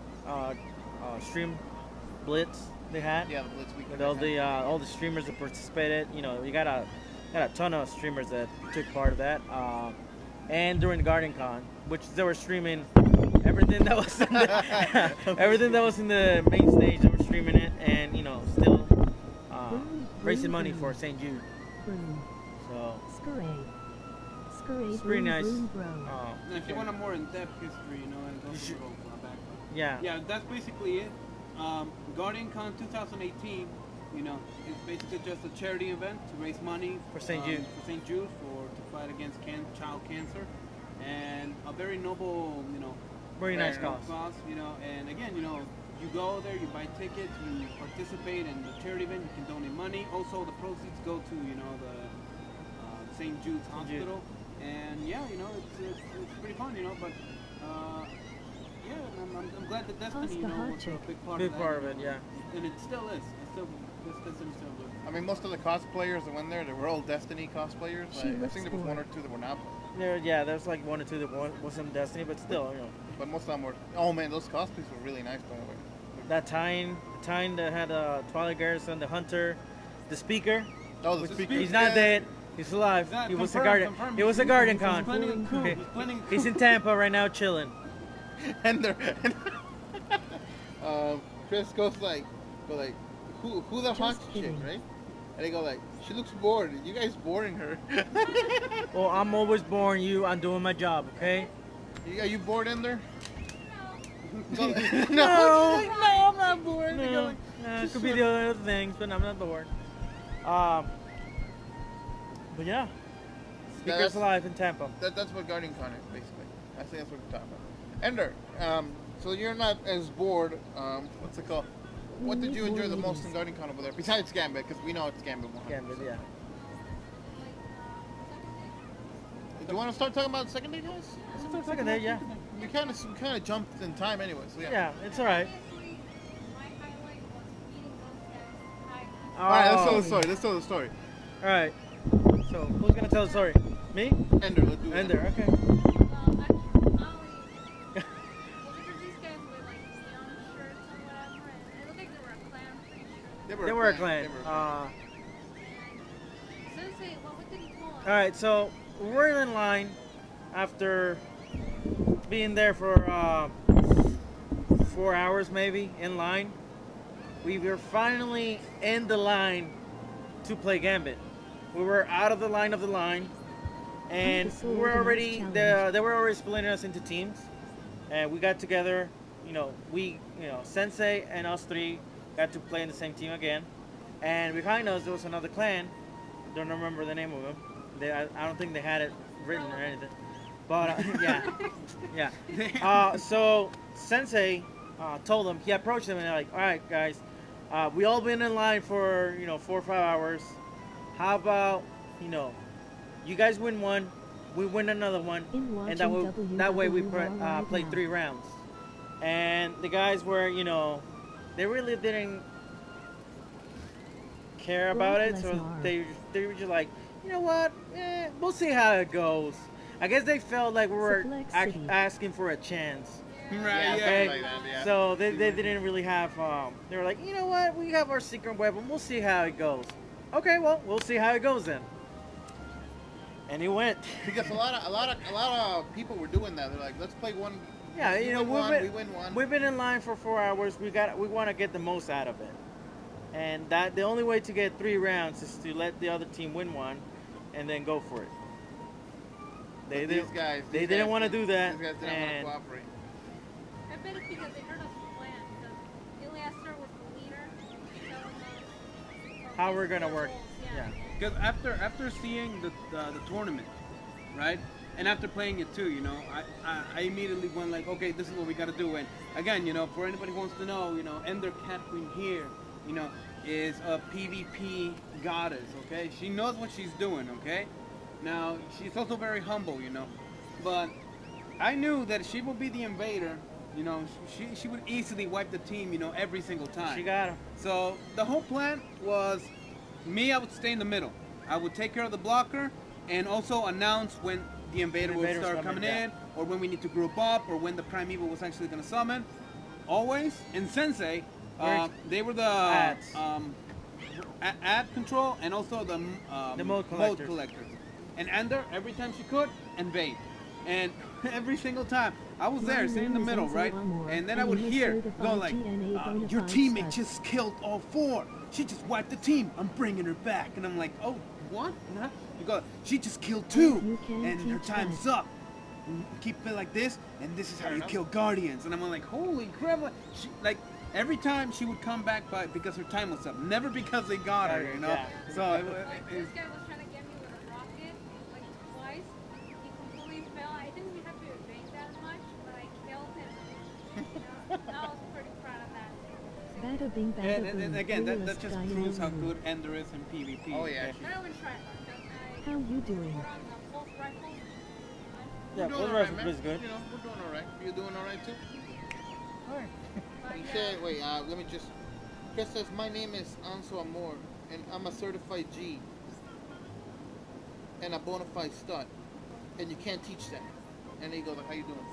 stream blitz they had. Yeah, the Blitz weekend. With all the streamers that participated, you got a ton of streamers that took part of that. And during the GuardianCon, which they were streaming everything that was in everything that was in the main stage. They were streaming it, and still raising money for St. Jude. So it's pretty nice. And if you want a more in-depth history, and go You through should- the whole background. Yeah. Yeah, that's basically it. GuardianCon 2018, is basically just a charity event to raise money For St. Jude. For St. Jude to fight against child cancer, and a very noble, Very nice Very cause. And again, you go there, you buy tickets, you participate in the charity event, you can donate money. Also, the proceeds go to the St. Jude's St. Jude. Hospital, and yeah, it's pretty fun, but. Yeah, I'm glad that Destiny, How's the hot was a chick? big part Big of that. part of it, yeah. And it still is. This Destiny's still good. I mean, most of the cosplayers that went there, they were all Destiny cosplayers. She Like, I looks think there was one or bored. two that were not, There's like one or two that wasn't Destiny, but still, but most of them were. Oh man, those cosplays were really nice, by the way. That Tyne that had Twilight Garrison, the Hunter, the Speaker. Oh, the The speaker. He's not dead. He's alive. He's not- He was a confirmed, guardian. confirmed. He was a He's GuardianCon. planning a coup. Okay. He's planning a coup. He's in Tampa right now, chilling. And they're. Chris goes like, who the hot chick, kidding. right? And they go like, she looks bored. You guys boring her. Well, I'm always boring you. I'm doing my job, okay? Are you bored in there? No, No. I'm not bored. They go No, like, it could be the other things, but I'm not bored. But yeah, Speaker's that's- alive in Tampa. that's what GuardianCon is, basically. I think that's what we're talking about. Ender, so you're not as bored. What's it called? What did you enjoy the most in GuardianCon over there? Besides Gambit, because we know it's Gambit 100%. Gambit, yeah. Do you want to start talking about the second day, guys? Second day, yeah. We kind of jumped in time anyway, so yeah. Yeah, it's all right. All right, let's tell the Oh. story. Let's tell the story. All right. So who's gonna tell the story? Me? Ender, let's do it. Ender. Okay. Well, actually, well, because these guys with like neon shirts or whatever, and it looked like they were a clan, I'm pretty sure. They were a clan. They were a clan. And Sensei, what did he tell us? All right. So we're in line after being there for 4 hours maybe in line. We were finally in the line to play Gambit. We were out of the line, and we were already they were already splitting us into teams, and we got together. Sensei and us three got to play in the same team again, and behind us there was another clan. Don't remember the name of them. I don't think they had it written or anything, but yeah. So Sensei told them, he approached them and they're like, all right guys, we all been in line for 4 or 5 hours. How about you guys win one, we win another one, and that way we play 3 rounds. And the guys were they really didn't care about it, so they were just like, you know what, we'll see how it goes. I guess they felt like we were asking for a chance. Right, Okay? Like that, yeah. So they didn't really have. They were like, you know what? We have our secret weapon. We'll see how it goes. Okay, well, we'll see how it goes then. And he went. Because a lot of people were doing that. They're like, let's play one. Yeah, we win one. We've been in line for 4 hours. We want to get the most out of it. And that the only way to get 3 rounds is to let the other team win one, and then go for it. They didn't want to do that. These guys didn't want to cooperate. I bet it's because they heard us plan, because Iliaster was the leader, so How we're gonna work. Yeah. Because after seeing the tournament, right, and after playing it too, I immediately went like, okay, this is what we got to do. And again, for anybody who wants to know, Ender Cat Queen here, is a PvP goddess. Okay, she knows what she's doing. Okay, now she's also very humble, but I knew that she would be the invader. She would easily wipe the team, every single time. She got him. So the whole plan was me, I would stay in the middle. I would take care of the blocker and also announce when the invader would start coming in, or when we need to group up, or when the primeval was actually going to summon. Always. And Sensei, they were the ad control and also the mode collectors. And Ender, every time she could, invade. And every single time, I was there, sitting in the middle, right? And then I would hear, go like, your teammate just killed all 4. She just wiped the team. I'm bringing her back. And I'm like, oh, what? You go, she just killed 2, and her time's up. And keep it like this, and this is how you kill Guardians. And I'm like, holy crap. Every time she would come back because her time was up. Never because they got her, Yeah. So this guy was trying to get me with a rocket, like twice. He completely fell. I didn't even have to evade that much, but I killed him. I was pretty proud of that. Bada bing, bada boom. and again, that Realist just guy in proves the how room. good Ender is in PvP. Oh yeah. But I wouldn't try hard, because How you doing? we're on the pulse rifle. Yeah, We're doing Pulse all right, Rifle man. is good. We're doing all right. You're doing all right too. But You yeah, said, wait, let me just. Chris says, my name is Anso Amor, and I'm a certified G, and a bona fide stud, and you can't teach that. And he goes, like, how you doing?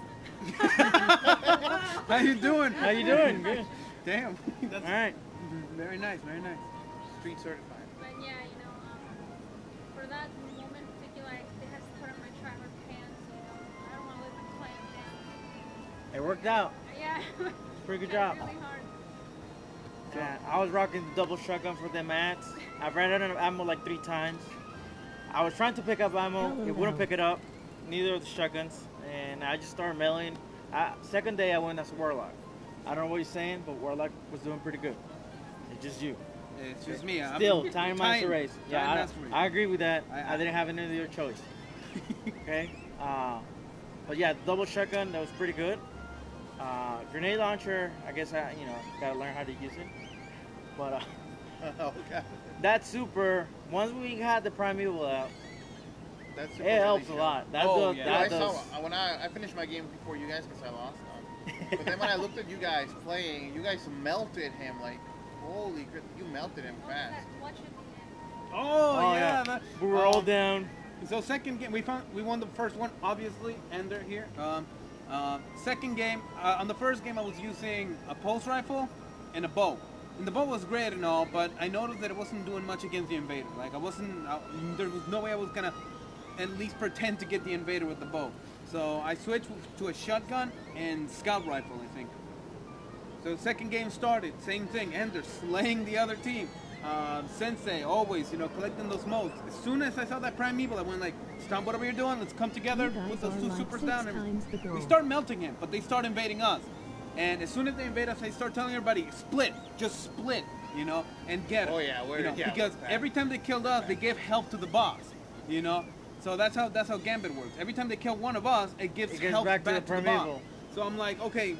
How you doing? How you doing? Good. Damn. That's All right. very nice, very nice. Street certified. but yeah, for that moment in particular, they had to put on my tracker pants, I don't want to let them clamp down. It worked out. Yeah. Pretty good Tried job. really hard. Yeah, I was rocking the double shotgun for them mats. I've ran out of ammo like 3 times. I was trying to pick up ammo. It wouldn't pick it up. Neither of the shotguns. And I just started mailing. Second day I went as Warlock. I don't know what you're saying, but Warlock was doing pretty good. It's just you. It's just me. Still, Time Master Race. Yeah, Time Master Race. I agree with that. I I didn't have any other choice. Okay? But yeah, the double shotgun, that was pretty good. Grenade launcher, I guess I gotta learn how to use it. But Oh, God. that super, once we had the primeval out, That's it helps a lot. That Oh, does, yeah. that I does. saw when I finished my game before you guys because I lost. But then when I looked at you guys playing, you guys melted him like Holy crap, you melted him What was fast. that? Watch it the end. Oh, yeah. We were all down. So second game, we won the first one, obviously, and they're here. Second game, on the first game I was using a pulse rifle and a bow. And the bow was great and all, but I noticed that it wasn't doing much against the invader. Like there was no way I was gonna at least pretend to get the invader with the bow. So I switched to a shotgun and scout rifle, I think. So the second game started, same thing, and they're slaying the other team. Sensei, always, collecting those modes. As soon as I saw that primeval, I went like, stop whatever you're doing, let's come together, You guys put those are two like supers 6 down. times the goal. We start melting him, but they start invading us. And as soon as they invade us, I start telling everybody, split, just split, and get it. Oh, yeah, because every time they killed us, they gave help to the boss, So that's how Gambit works. Every time they kill one of us, it gives help back to the boss. primeval. So I'm like, okay,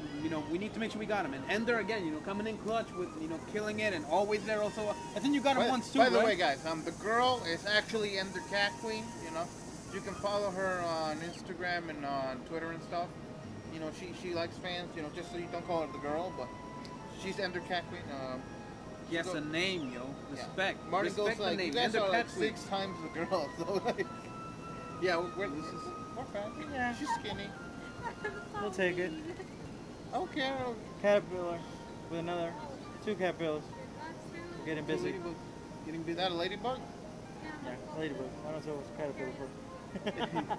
we need to make sure we got him. And Ender again, coming in clutch with, killing it and always there also. I think you got him once too, By the right? way, guys, the girl is actually Ender Cat Queen. You can follow her on Instagram and on Twitter and stuff. She likes fans. Just so you don't call her the girl, but she's Ender Cat Queen. Yes, a name, yo. Respect. Yeah. Martin Respect goes like, the name. you guys Ender are like Cat Queen. 6 times the girl. So like, yeah, we're fat. Yeah. She's skinny. We'll take it. I don't care. Caterpillar with another 2 caterpillars. We're getting busy. Getting Is busy. that a ladybug? Yeah, ladybug. I don't know what's caterpillar for.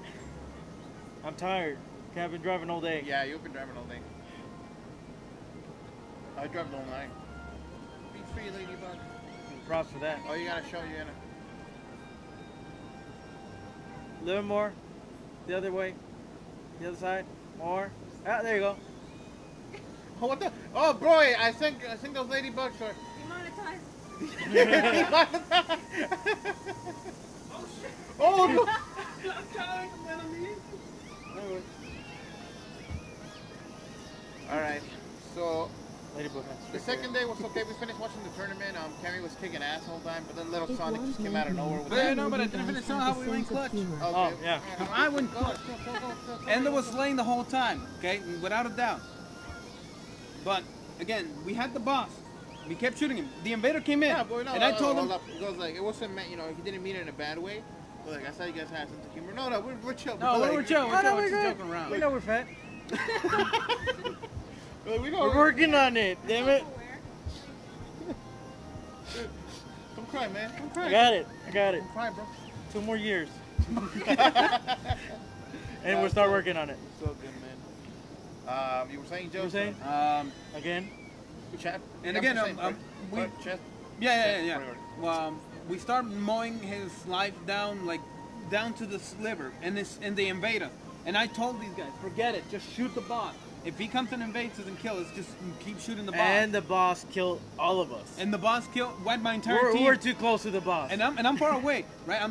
I'm tired. I've been driving all day. Yeah, you've been driving all day. I drive all night. Be free, ladybug. Props for that. Oh, you gotta show you in it. A little more. The other way. The other side. More. Ah, there you go. Oh, what the? Oh, boy! I think those ladybugs are. Demonetized. Oh no! All right. So Ladybug. the second day was okay. We finished watching the tournament. Cammy was kicking ass the whole time, but then little It Sonic just was came out of lovely. nowhere with Yeah, that. no, but I You didn't guys finish have how a we went sense of clutch. humor. Oh, yeah. I went clutch. Ender was slaying the whole time, okay, without a doubt. But again, we had the boss. We kept shooting him. The invader came in, Yeah, but no, and I told him, hold up. Because like it wasn't meant, he didn't mean it in a bad way. But like I saw you guys had a sense of humor. No, we're chill. "No, But, we're chill. Oh, We're no, chill. we're We're just good. joking around." We know we're fat. We know. We're working on it. Damn it. Don't cry, man. Don't cry. I got it. I got it. Don't cry, bro. 2 more years. And No, we'll start so- working on it. So good, man. You were saying, Joe? You were saying? Again? Chat. And Yeah, again, I'm saying, we- Chat. Yeah. We start mowing his life down, down to the sliver, and the invader. And I told these guys, forget it, just shoot the boss. If he comes and invades us and kills us, just keep shooting the boss. And the boss killed all of us. And the boss wiped my entire team. We're too close to the boss. And I'm far away, right?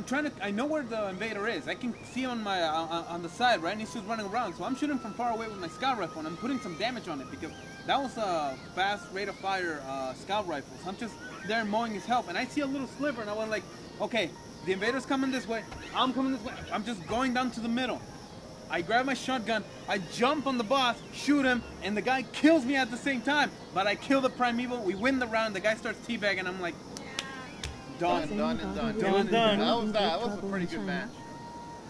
I know where the invader is. I can see him on my on the side, right? And he's just running around. So I'm shooting from far away with my scout rifle, and I'm putting some damage on it because that was a fast rate of fire scout rifle. So I'm just there mowing his help, and I see a little sliver, and I went like, okay, the invader's coming this way. I'm coming this way. I'm just going down to the middle. I grab my shotgun, I jump on the boss, shoot him, and the guy kills me at the same time. But I kill the primeval, we win the round, the guy starts teabagging, I'm like, done. Done. That was a pretty good match.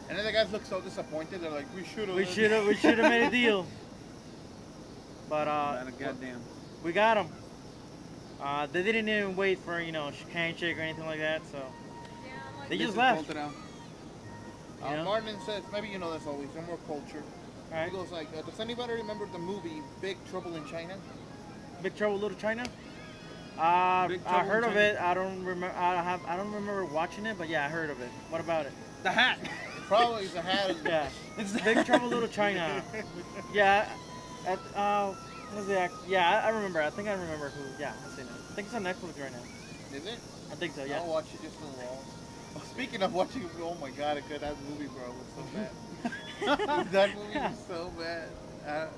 And then the guys look so disappointed. They're like, we should have made a deal. But Goddamn. we got him. They didn't even wait for handshake or anything like that. So they just left. Pulled it out. Yeah. Martin says, maybe you know this always, no more culture. All right. He goes like, does anybody remember the movie Big Trouble in China? Big Trouble in Little China. Big I Trouble heard in of China. it. I don't remember. I don't remember watching it, but yeah, I heard of it. What about it? The hat. Probably the hat. Yeah, It's Big Trouble in Little China. Yeah, what's the act? Yeah, I remember. I think I remember who. Yeah, I've seen it. I think it's on Netflix right now. Is it? I think so. Yeah. I'll watch it just for the wall. Oh, speaking of watching, oh my god, that movie, bro, was so bad. That movie was so bad.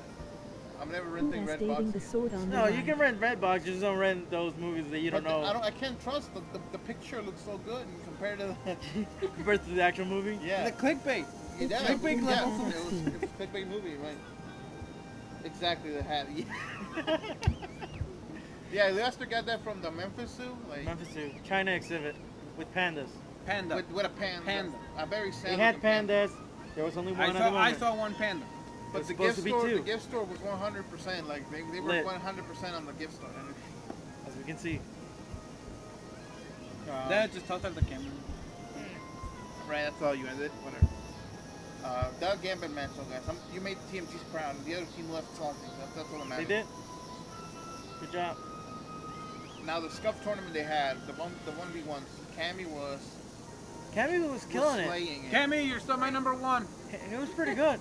I'm never renting Red Dating the Box. sword on the No, you line. can rent Redbox. Just don't rent those movies that you don't know. I can't trust the picture looks so good compared to the compared to the actual movie. yeah. The clickbait. Yeah, clickbait yeah, level. it was a clickbait movie, right? Exactly the hat. Yeah. Yeah, Lester got that from the Memphis Zoo, like Memphis Zoo, China exhibit with pandas. Panda. with a panda. Panda. A very sad. They had looking panda. pandas. There was only one at the I moment. saw one panda. But was the supposed gift to be store, two. the gift store was 100%. Like they were Lit. 100% on the gift store. And As we can see. That just tossed out the camera. right, that's all you ended. Whatever. That Gambit match, though, guys. You made the TMGs proud, and the other team left salty. That's all that They matters. did. Good job. Now the scuff tournament they had, the 1v1s, Cammy was Cammy was killing it. slaying it. Cammy, you're still my number one. It was pretty good.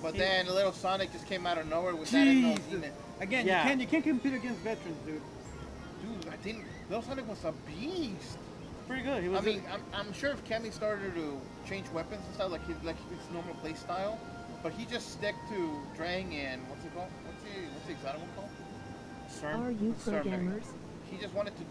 But then Little Sonic just came out of nowhere with that and no Jesus. Zenith. Again, Yeah. you can't compete against veterans, dude. Dude, I think Little Sonic was a beast. Pretty good. He was. I mean, I'm sure if Cammy started to change weapons and stuff like his normal play style, but he just stuck to Drang and what's it called? What's the exotic one called? Are you pro Sorry, Mary. gamers? He just wanted to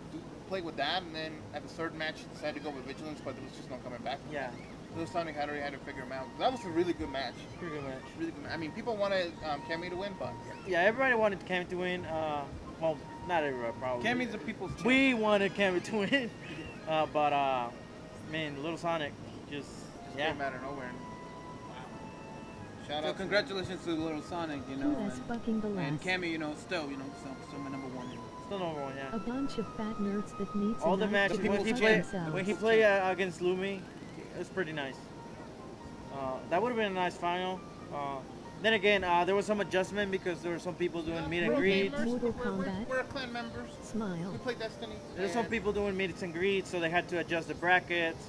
play with that, and then at the third match he decided to go with Vigilance, but there was just no coming back. Yeah. Little Sonic had already had to figure him out. That was a really good match. Pretty good match. Really good. I mean, people wanted Cammy to win, but Yeah, everybody wanted Cammy to win. Well, not everybody probably. Cammy's the people's champ. We wanted Cammy to win. But man, Little Sonic just yeah. came out of nowhere. Shout So out to congratulations to Little Sonic, you know, Who is fucking the and last? Cammy, you know, still my number one. Still number one, yeah. A bunch of fat nerds that needs All a the night matches to people when he people's played themselves. when he played against Lumi, it was pretty nice. That would have been a nice final. Then again, there was some adjustment because there were some people doing meet and We're greets. gamers. Mortal We're Kombat. clan members. Smile. We play Destiny. There's some and people doing meets and greets, so they had to adjust the brackets.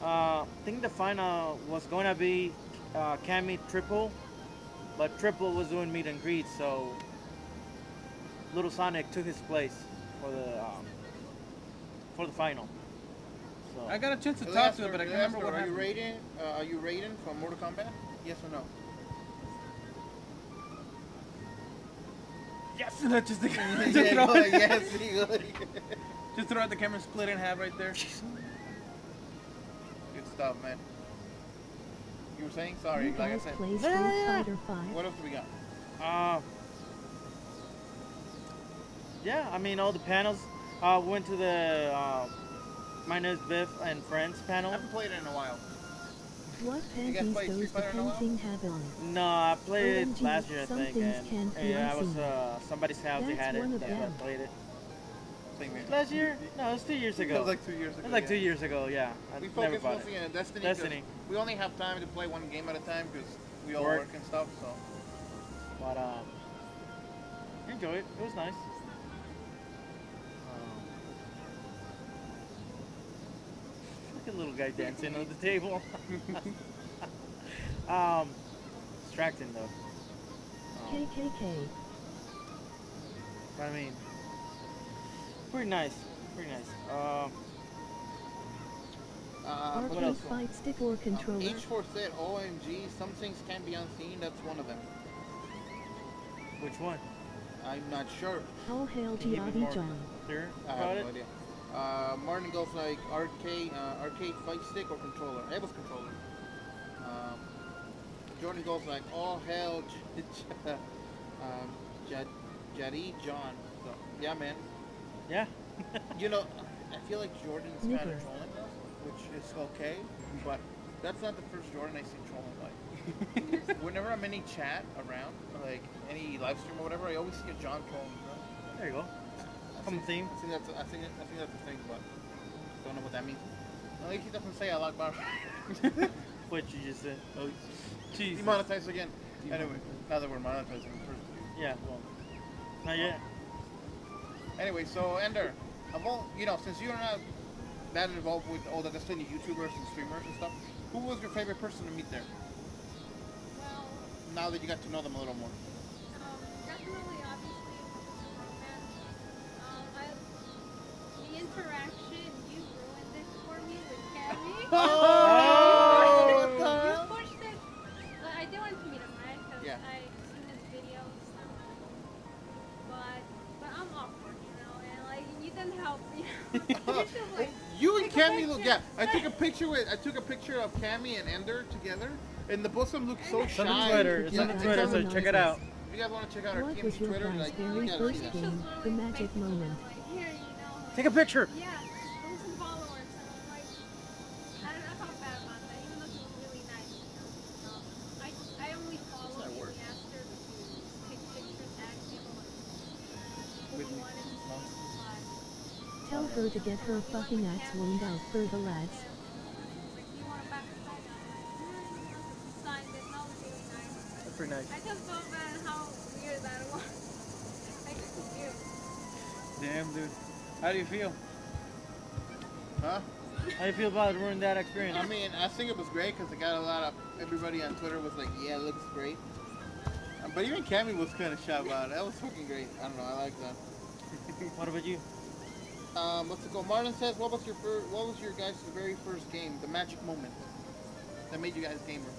I think the final was going to be Cammy Triple, but Triple was doing meet and greets, so Little Sonic took his place for the final. So I got a chance to talk Lester, to him, but I can't Lester, remember what are happened. you rating? Are you rating from Mortal Kombat? Yes or no? Yes, that's just Yeah, just throw go, it. yes, go. Just throw out the camera, split in half right there. Good stuff, man. You were saying? Sorry, You like I guys said. play Street Fighter 5? What else do we got? Yeah, I mean all the panels. Went to the My Name is Biff and Friends I panel. haven't played it in a while. What guys panties play Street does the Fighter in a while? painting have on? No, I played it OMG, last year, I some think. things And, can't be yeah, I was unseen. somebody's house. They That's had it. one of So I them. played it. Same here. Last year? No, it was 2 years It ago. was like 2 years ago. It was like yeah. 2 years ago. Yeah, I We never focus bought mostly it. on Destiny. 'cause Destiny. We only have time to play one game at a time because we all Work. work and stuff. So But enjoy it. It was nice. Look at little guy dancing on the table. Distracting though. KKK. I mean, pretty nice. Pretty nice. what Arcade else? fight stick or controller? H4 said, "OMG, some things can be unseen." That's one of them. Which one? I'm not sure. All hail Can you give me Giadi more John. clear I about have it? no idea. Martin goes like arcade fight stick or controller. It was controller. Jordan goes like all hell, Jadi John. So yeah, man. Yeah. You know, I feel like Jordan's kind of Nigger. trolling us, which is okay, but that's not the first Jordan I see trolling. Like, whenever I'm in any chat around, like any live stream or whatever, I always see a John trolling. Bro. There you go. I Common theme. think that's a thing, but don't know what that means. At least he doesn't say I like bar. What you just said. Oh, Jesus. Demonetized again. Anyway, now that we're monetizing the first. Yeah. Well, not yet. Anyway, so Ender, of all, since you're not that involved with all the Destiny YouTubers and streamers and stuff, who was your favorite person to meet there? Well, Now that you got to know them a little more. definitely, obviously, romance. The interaction, you ruined it for me with Cammy. Oh, what the You hell? pushed it. Like, I did want to meet him, right? Because Yeah. I seen his videos. But I'm awkward, and like you didn't help, You're just like, You and take a Cammy look. picture. Yeah, I took a picture of Cammy and Ender together, and the both of them look so It's on shy. the Twitter. It's on the Yeah, Twitter, so check it out. you guys want to check out our What TMG was your Twitter, guys' like, you very gotta first see that. game, the magic moment? Like, here, you know, like, Take a picture. yeah, those some followers, and I'm like, I felt bad about that, even though he was really nice. You know, I only followed him after to take pictures, tag people, and With me. wanted to see, Tell her to get her fucking axe wound out for the lads. like, do you want to back a sign? I'm like, he signed it, that was really nice. That's pretty nice. I just felt bad how weird that was. Like, it's weird. Damn, dude. How do you feel? Huh? How do you feel about ruining that experience? I mean, I think it was great because it got a lot of, everybody on Twitter was like, yeah, it looks great. But even Cammy was kind of shy about it. That was fucking great. I don't know, I like that. What about you? What's it called? Marlon says, what was your guys' very first game, the magic moment that made you guys gamers?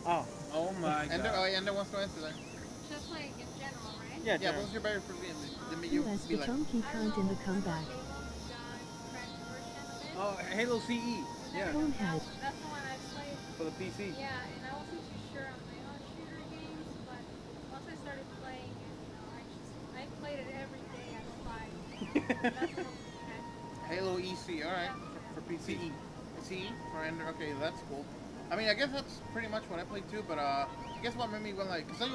Oh, Oh my And god. Ender wants to answer that. Just like in general, right? yeah, Yeah, Jared. what was your very first game that made you U.S. be the like, chunky cunt in the comeback. Oh, Halo CE. Yeah. Conehead. That's the one I played. For the PC. Yeah, and I wasn't too sure on my own shooter games, but once I started playing it, you know, I played it every day at 5. That's what I Halo EC, alright, for PC. CE for Ender, okay, that's cool. I mean, I guess that's pretty much what I played too, but I guess what made me go like, because I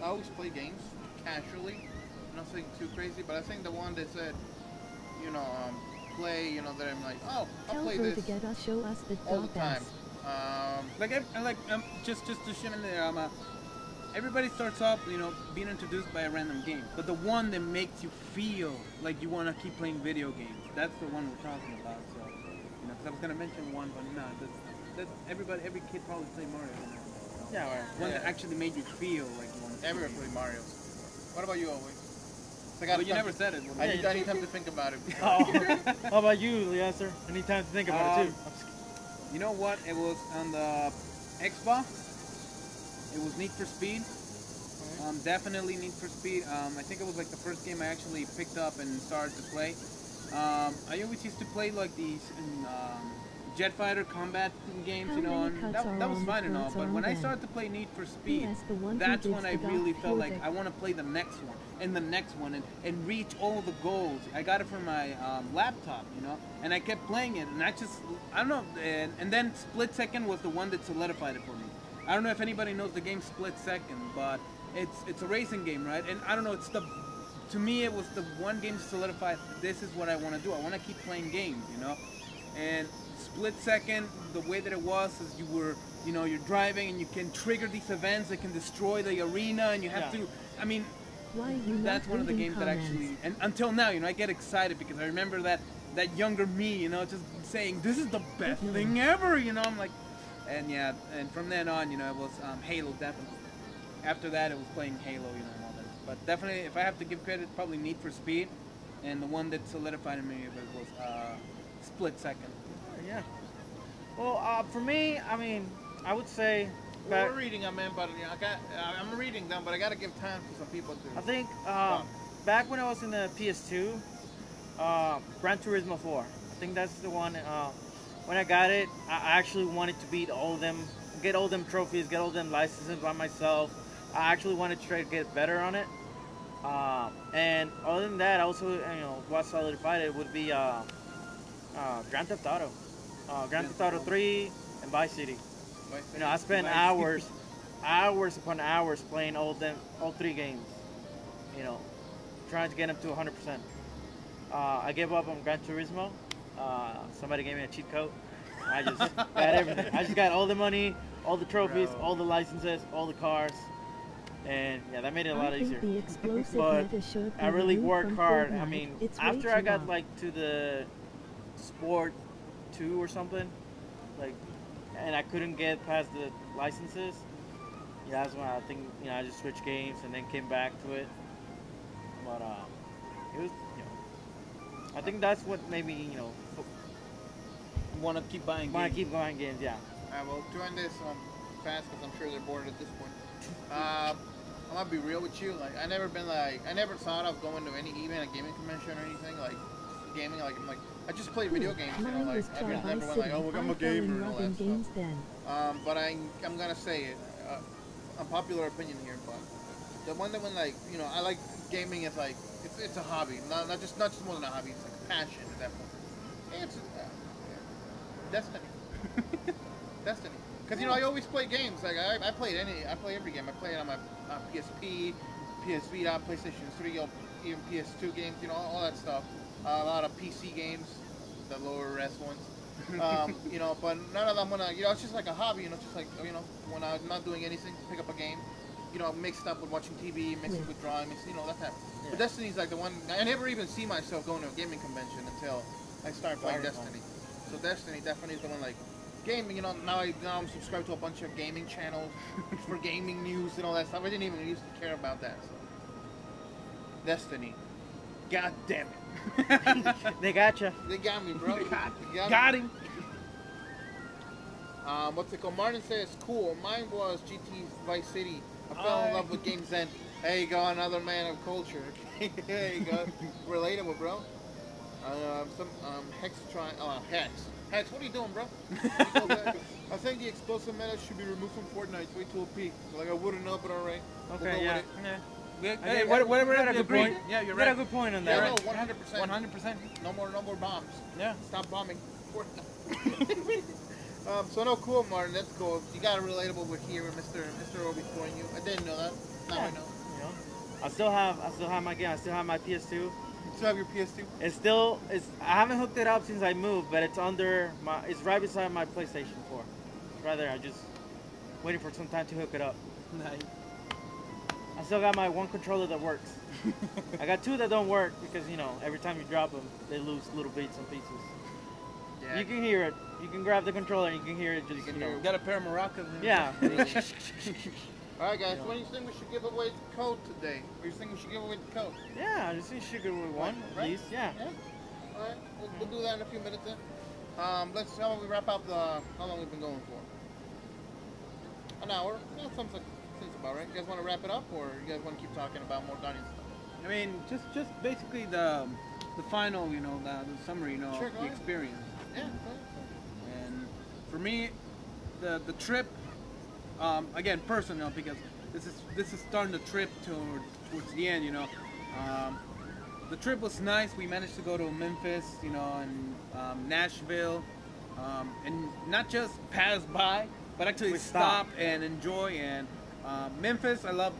always play games casually, nothing too crazy, but I think the one that said, you know, play, you know, that I'm like, oh, I'll Tell play her this to get us, show us the all the top time. ass. Just to shim in there, everybody starts off, you know, being introduced by a random game, but the one that makes you feel like you want to keep playing video games, that's the one we're talking about. So, you know, because I was gonna mention one, but no, every kid probably played Mario. You know? Yeah, right. One that actually made you feel like you wanted to. Everyone play play Mario. What about you, always? But you never said it. I need time to think about it. Oh, how about you, Leaser? Any time to think about it too? You know what? It was on the Xbox. It was Need for Speed. Definitely Need for Speed. I think it was like the first game I actually picked up and started to play. I always used to play like these jet fighter combat games, you know, and that was fine and all. But when I started to play Need for Speed, that's when I really felt like I want to play the next one and the next one and reach all the goals. I got it from my laptop, you know, and I kept playing it, and I don't know, and then Split Second was the one that solidified it for me. I don't know if anybody knows the game Split Second, but it's a racing game, right? And I don't know, to me it was the one game to solidify this is what I want to do. I want to keep playing games, you know, and Split Second, the way that it was is you're driving and you can trigger these events that can destroy the arena, and you have to, I mean, that's one of the games that actually, and until now, you know, I get excited because I remember that younger me, you know, just saying, this is the best thing ever, you know, I'm like, and yeah, and from then on, you know, it was Halo, definitely. After that, it was playing Halo, you know, and all that. But definitely, if I have to give credit, probably Need for Speed, and the one that solidified in me was Split Second. Yeah. Well, for me, I mean, I would say. Well, we're reading them, man, but you know, I'm reading them, but I gotta give time for some people to. I think back when I was in the PS2, Gran Turismo 4. I think that's the one. When I got it, I actually wanted to beat all of them, get all them trophies, get all them licenses by myself. I actually wanted to try to get better on it. And other than that, also, what solidified it would be Grand Theft Auto. Grand Theft Auto 3 and Vice City. You know, I spent hours upon hours playing all 3 games. You know, trying to get them to 100%. I gave up on Gran Turismo. Somebody gave me a cheat code. I just got everything. I just got all the money, all the trophies, all the licenses, all the cars, and yeah, that made it a lot easier. But I really worked hard. I mean, after I got like to the Sport 2 or something, like, and I couldn't get past the licenses. Yeah, that's when I think I just switched games and then came back to it. But it was, I think that's what made me, want to keep buying games. Want to keep buying games, yeah. I will join this fast because I'm sure they're bored at this point. I'm gonna be real with you. Like, I never thought of going to any event, a gaming convention or anything like gaming. Like, I just play video games. You know, like I never went like, oh, I'm a gamer and all that stuff. But I'm gonna say it. Unpopular opinion here, but The one that when like I like gaming as like it's a hobby, not just more than a hobby. It's like a passion at that point. It's Destiny. Destiny. Because I always play games. Like I play every game. I play it on my PSP, PS Vita, PlayStation 3, even PS2 games. All that stuff. A lot of PC games, the lower res ones. But none of them it's just like a hobby. Just like when I'm not doing anything, pick up a game. Mixed up with watching TV, mixed with drawing, that type. Yeah. But Destiny's like the one. I never even see myself going to a gaming convention until I start playing Destiny. So Destiny definitely is the one like gaming. Now I'm subscribed to a bunch of gaming channels for gaming news and all that stuff. I didn't even used to care about that. So. Destiny, god damn it, They gotcha. they got me, bro. Got him. What's it called? Martin says cool. Mine was GT Vice City. I fell in love with Game Zen. There you go, another man of culture. There you go. Relatable, bro. Hex trying. Hex, what are you doing, bro? I think the explosive meta should be removed from Fortnite. It's way too OP. Like I wouldn't know, but alright. Okay, yeah. Hey, whatever. You got a good agree. point. Yeah, you're You right. got a good point on that. Yeah, right? no, 100%. 100%. No more bombs. Yeah. Stop bombing Fortnite. So no, cool, Martin. That's cool. You got a relatable with here, Mr. Obi scoring you. I didn't know that. Now I know. I still have my game. I still have my PS2. You still have your PS2? I haven't hooked it up since I moved, but it's right beside my PlayStation 4. It's right there. I'm just waiting for some time to hook it up. Nice. I still got my one controller that works. I got two that don't work because every time you drop them, they lose little bits and pieces. Yeah. You can hear it. You can grab the controller and you can hear it. Just You got a pair of maracas. Yeah. All right, guys. When do you think we should give away the code today? Or you think we should give away the code? Yeah, I just think you should go with one at least. Yeah. All right. We'll do that in a few minutes then. How about we wrap up how long we've been going for? An hour. Yeah, seems about right. You guys want to wrap it up, or you guys want to keep talking about more Guardian stuff? I mean, just basically the final, the summary, Sure, of go the ahead. experience. Yeah. And for me, the trip, again, personal, because this is starting the trip towards the end. The trip was nice. We managed to go to Memphis, and Nashville, and not just pass by, but actually We stop stopped. and enjoy. And Memphis, I love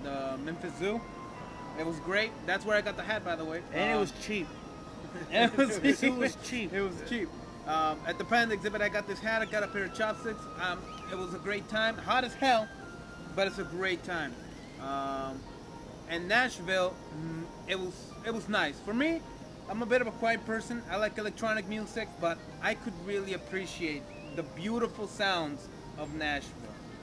the Memphis Zoo. It was great. That's where I got the hat, by the way. And it was cheap. It was It was cheap. It was cheap. At the Panda exhibit, I got this hat. I got a pair of chopsticks. It was a great time. Hot as hell, but it's a great time. And Nashville, it was nice. For me, I'm a bit of a quiet person. I like electronic music, but I could really appreciate the beautiful sounds of Nashville.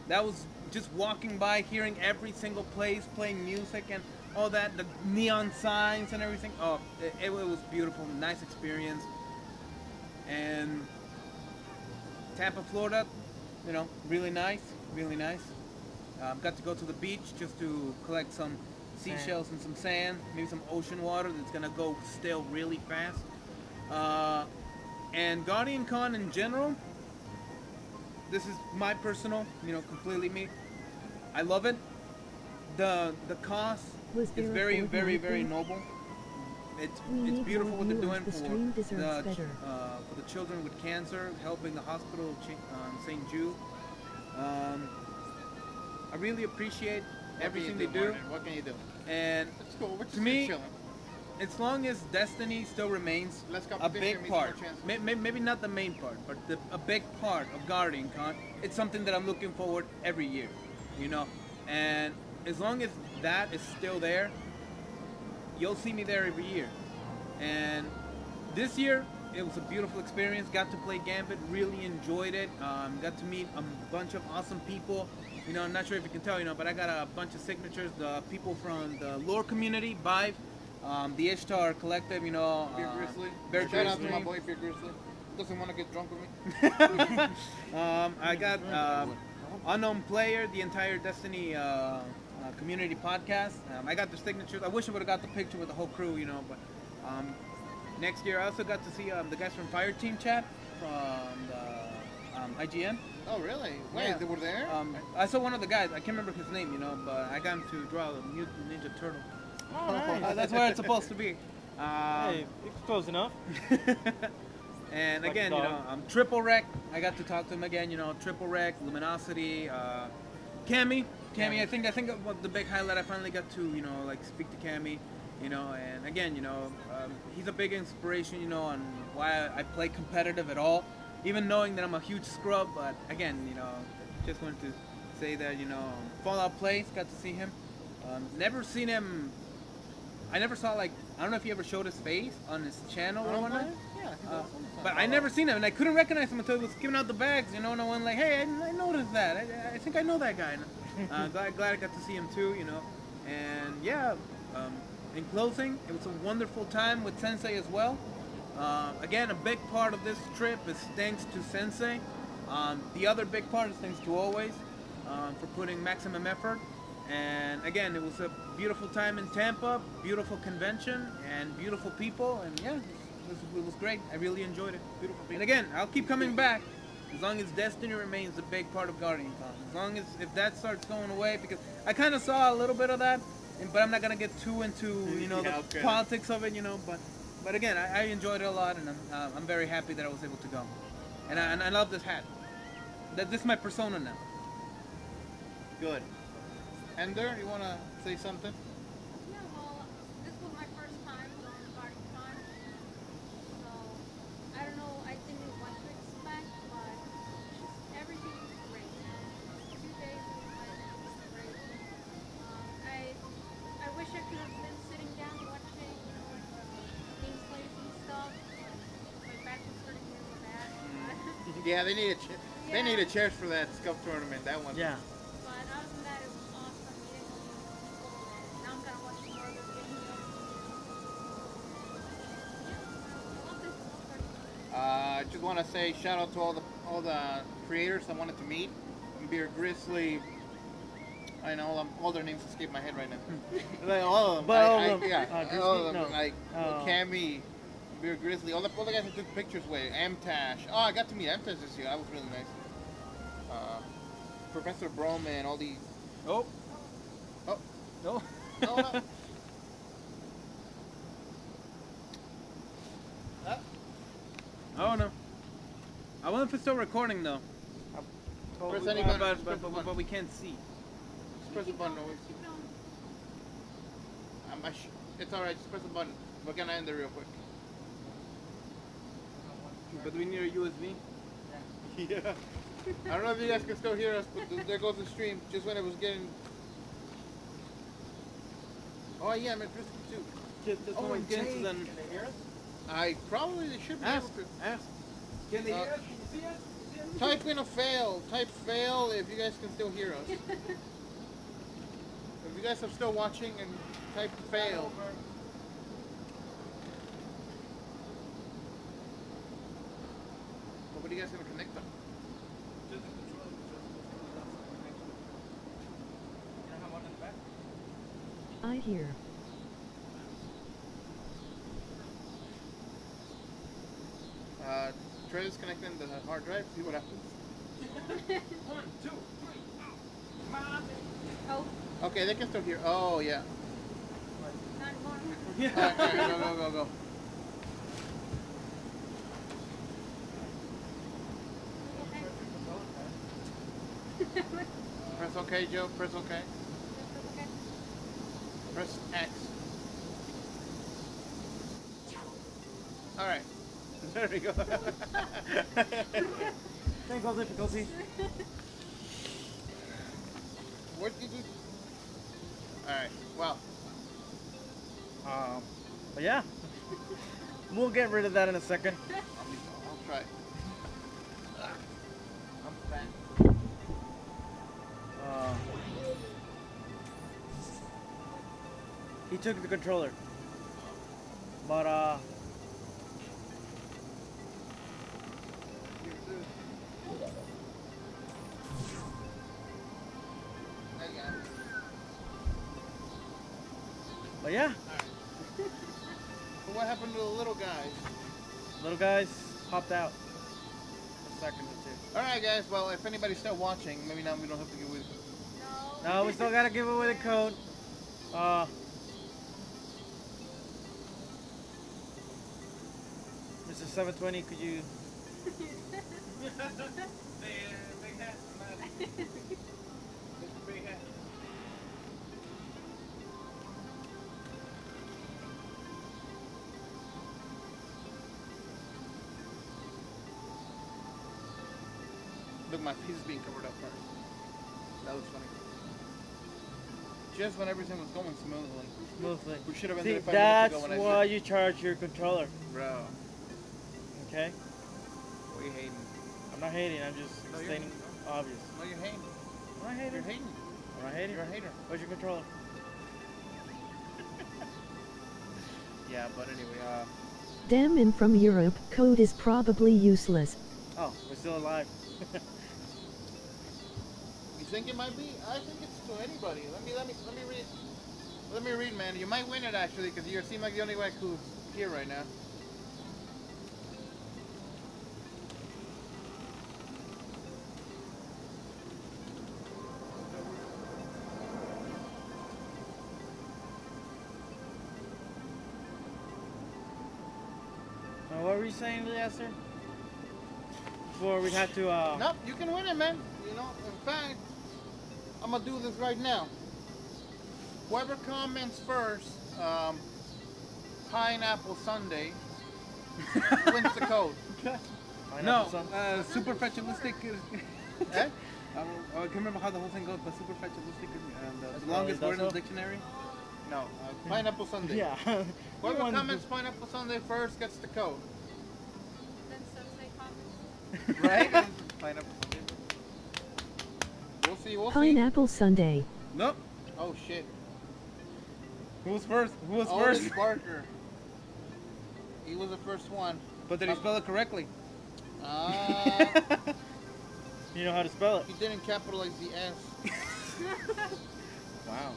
That was just walking by, hearing every single place playing music and all that, the neon signs and everything. Oh, it was beautiful, nice experience. And Tampa, Florida, really nice, really nice. Got to go to the beach just to collect some seashells and some sand, maybe some ocean water that's gonna go stale really fast. And GuardianCon in general, this is my personal, completely me. I love it. The cost Was is there a very, Ford very, Lincoln? very noble. It's We it's need beautiful more what they're doing viewers. The for stream deserves the better. for the children with cancer, helping the hospital St. Jude. I really appreciate everything they do, Martin? What can you do? and It's cool. We're just To me, chilling. as long as Destiny still remains Less a competition big means more part, chances. maybe not the main part, but a big part of GuardianCon, it's something that I'm looking forward every year, and as long as that is still there, you'll see me there every year. And this year, it was a beautiful experience. Got to play Gambit, really enjoyed it. Got to meet a bunch of awesome people. I'm not sure if you can tell, but I got a bunch of signatures. The people from the lore community, Vive, the Ishtar Collective, Beer Grizzly. Bear Shout out to Grizzly. my boy Beer Grizzly. Doesn't want to get drunk with me. I got Unknown Player, the entire Destiny community podcast. I got the signatures. I wish I would have got the picture with the whole crew, but next year I also got to see the guys from Fire Team Chat from the IGN. Oh, really? Wait, Yeah. they were there? I saw one of the guys. I can't remember his name, but I got him to draw the Mutant Ninja Turtle. Oh, nice. That's where it's supposed to be. Hey, it's close enough. And Like again, a dog. Triple Wreck. I got to talk to him again. Triple Wreck, Luminosity, Cammy. I think what the big highlight. I finally got to speak to Cammy. And again, he's a big inspiration. On why I play competitive at all. Even knowing that I'm a huge scrub, but again, just wanted to say that Fallout Plays. Got to see him. Never seen him. I never saw I don't know if he ever showed his face on his channel or whatnot. Yeah. But I never seen him, and I couldn't recognize him until he was giving out the bags, and I went hey, I noticed that. I think I know that guy. Glad I got to see him too, And yeah, in closing, it was a wonderful time with Sensei as well. Again, a big part of this trip is thanks to Sensei. The other big part is thanks to Always for putting maximum effort. And again, it was a beautiful time in Tampa, beautiful convention, and beautiful people, and yeah, it was great. I really enjoyed it. Beautiful people. And again, I'll keep coming back as long as Destiny remains a big part of GuardianCon. As long as if that starts going away, because I kind of saw a little bit of that, but I'm not gonna get too into the politics of it, But again, I enjoyed it a lot, and I'm very happy that I was able to go. And I love this hat. This is my persona now. Good. Ender, you want to say something? Yeah, well, this was my first time going to GuardianCon, so I don't know, I didn't know what to expect, but just everything was great. 2 days of it was great. I wish I could have been sitting down watching, game plays and stuff, but my back was hurting really bad. Yeah, they need they need a chair for that Scuff tournament. That one. Yeah. But other than that, it was awesome meeting new people, and now I'm gonna watch more of their videos. Yeah, I love this. I just want to say shout out to all the creators I wanted to meet. Beer Grizzly. I know all their names escape my head right now. Like, all of them. But all of them. Yeah, all of them. No. Like Cammy, Beer Grizzly, all the guys I took pictures with. Amtash. Oh, I got to meet Amtash this year. That was really nice. Professor Broman, all these. Oh. Oh. No. No, no. Oh no. I wonder if it's still recording though. Press any button. But we can't see. Just press the button always. Keep going. It's alright, just press the button. We're gonna end it real quick. But we need a USB. Yeah. I don't know if you guys can still hear us, but there goes the stream. Just when it was getting. Oh yeah, I'm at risk too. Oh, and Jay, can they hear us? I probably should be able to. Ask. Can they hear us? Can you see us? Type in a fail. Type fail if you guys can still hear us. If you guys are still watching, and type fail. What are you guys gonna connect them? I hear. Try disconnecting the hard drive, see what happens. 1, 2, 3. Come on. Oh, Okay, they can still hear. Oh, yeah. not anymore. Alright, go. Okay. Press OK, Joe. Press OK. Okay. Press X. Alright. There we go. Technical difficulty. What did you... Alright, well. But yeah, we'll get rid of that in a second. I'll try. I'm fat. He took the controller, but yeah, So what happened to the little guys? little guys popped out for a second or two. All right, guys. Well, if anybody's still watching, maybe now we don't have to give away. No. No, we still gotta give away the code. Mr. 720, could you? Big hat, Mr. Big Hat. Look, my piece is being covered up first. That was funny. Just when everything was going smoothly. Smoothly. We should have See, ended it 5 that's minutes ago when why you charge your controller. Bro, Okay? what are you hating? I'm not hating. I'm just No, you're- stating obvious. No, you're hating. I'm not hating. You're hating. I'm not hating. You're a hater. Where's your controller? Yeah, but anyway, Damn him from Europe, code is probably useless. Oh, we're still alive. you think it might be? I think it's to anybody. Let me read. Let me read, man. You might win it actually, because you seem like the only guy who's here right now. What were you saying, Lester? Before we had to. Nope, you can win it, man. You know, in fact, I'm gonna do this right now. Whoever comments first, Pineapple Sunday, wins the code. No, Pineapple Sun? super fatualistic is. Eh? I can't remember how the whole thing goes, but super fatualistic is That's the longest what it word in the does, dictionary. No, Pineapple Sunday. Yeah. Whoever One- comments Pineapple Sunday first gets the code. Then Sunday comments. Right? Pineapple Sunday. We'll see. We'll see. Pineapple Sunday. Nope. Oh shit. Who was first? Who was Otis first? Barker. He was the first one. But did he spell it correctly? You know how to spell it. He didn't capitalize the S. Wow.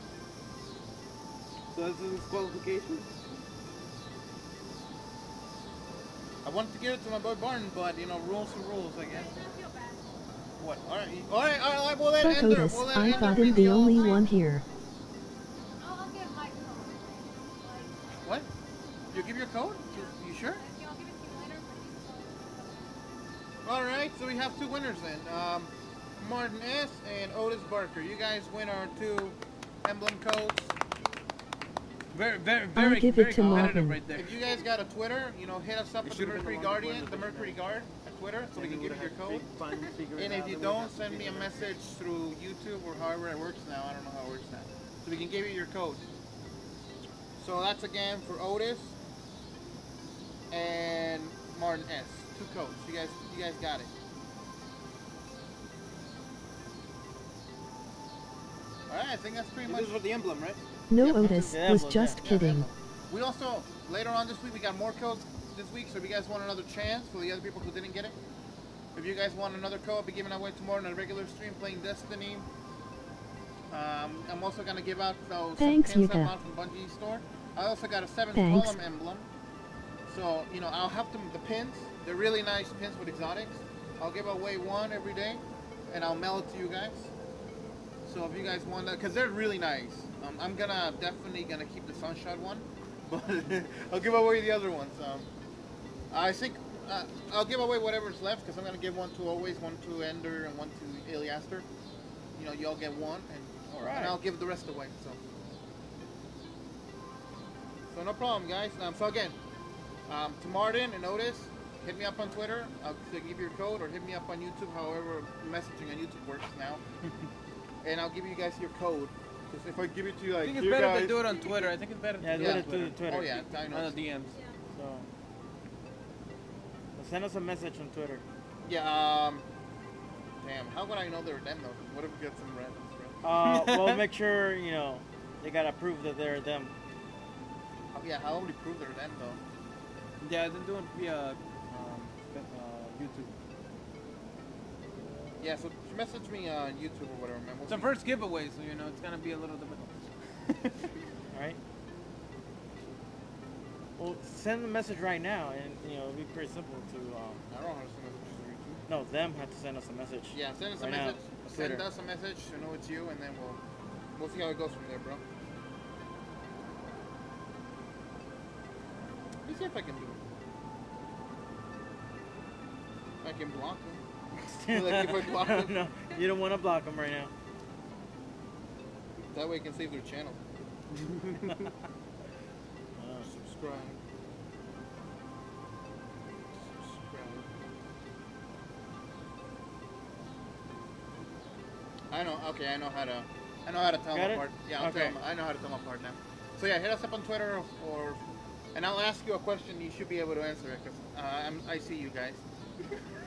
So this is disqualification? I wanted to give it to my boy Barton, but you know, rules are rules, I guess. I feel bad. What? All right. We'll let Fuck Ender. Otis, We'll let I Ender thought be him the only all- one here. I'll give my code. Like, What? You give your code? You sure? I'll give it to you later, but you All right. So we have two winners then. Martin S and Otis Barker. You guys win our two emblem codes. Very, very, I'll very, give very it to competitive Martin. right there. If you guys got a Twitter, you know, hit us up It at the should've been Mercury the longest Guardian, one the in the Mercury Guard at Twitter, so we can give you your code. And if you don't, send me a message through YouTube or however it works now. I don't know how it works now. So we can give you your code. So that's again for Otis and Martin S. Two codes. You guys got it. Alright, I think that's pretty much. This is for the emblem, right? No, Yep, Otis, yeah, was well, just Yeah, kidding. emblem. We also later on this week we got more codes this week, so if you guys want another chance for the other people who didn't get it, if you guys want another code, I'll be giving away tomorrow on a regular stream playing Destiny. I'm also gonna give out those Thanks, some pins I Yuka. bought from Bungie store. I also got a 7th Thanks. column emblem. So, you know, I'll have them the pins. They're really nice pins with exotics. I'll give away one every day, and I'll mail it to you guys. So if you guys want that, because they're really nice. I'm definitely gonna keep the Sunshot one, but I'll give away the other ones. I think I'll give away whatever's left, because I'm gonna give one to Always, one to Ender, and one to Iliaster. You know, you all get one, and I'll give the rest away. So no problem, guys. So again, to Martin and Otis, hit me up on Twitter. I'll give you your code, or hit me up on YouTube. However, messaging on YouTube works now. And I'll give you guys your code. Because if I give it to you, like, I think it's you better guys, to do it on Twitter. I think it's better Yeah, to do do it it on through Twitter. Oh yeah, I know. On the DMs. Yeah. So send us a message on Twitter. Yeah. Damn. How would I know they were them though? What if we get some randoms? We'll make sure they gotta prove that they're them. Yeah. How would we prove they're them though? Yeah, then do it via YouTube. Yeah. So message me on YouTube or whatever, man. We'll It's the see. first giveaway, so it's gonna be a little difficult. All right. Well, send the message right now, and it'll be pretty simple to. I don't know how to send messages No, them have to send us a message. Yeah, send us a Right now, message. on Send Twitter. us a message to know it's you, and then we'll see how it goes from there, bro. Let me see if I can do it. I can block him. Like if I block him, No, you don't want to block them right now. that way I can save their channel. Subscribe. I know. Okay, I know how to tell Got them it? apart. Yeah, I'll Okay. tell them. I know how to tell them apart now. So yeah, hit us up on Twitter and I'll ask you a question. You should be able to answer it because I see you guys.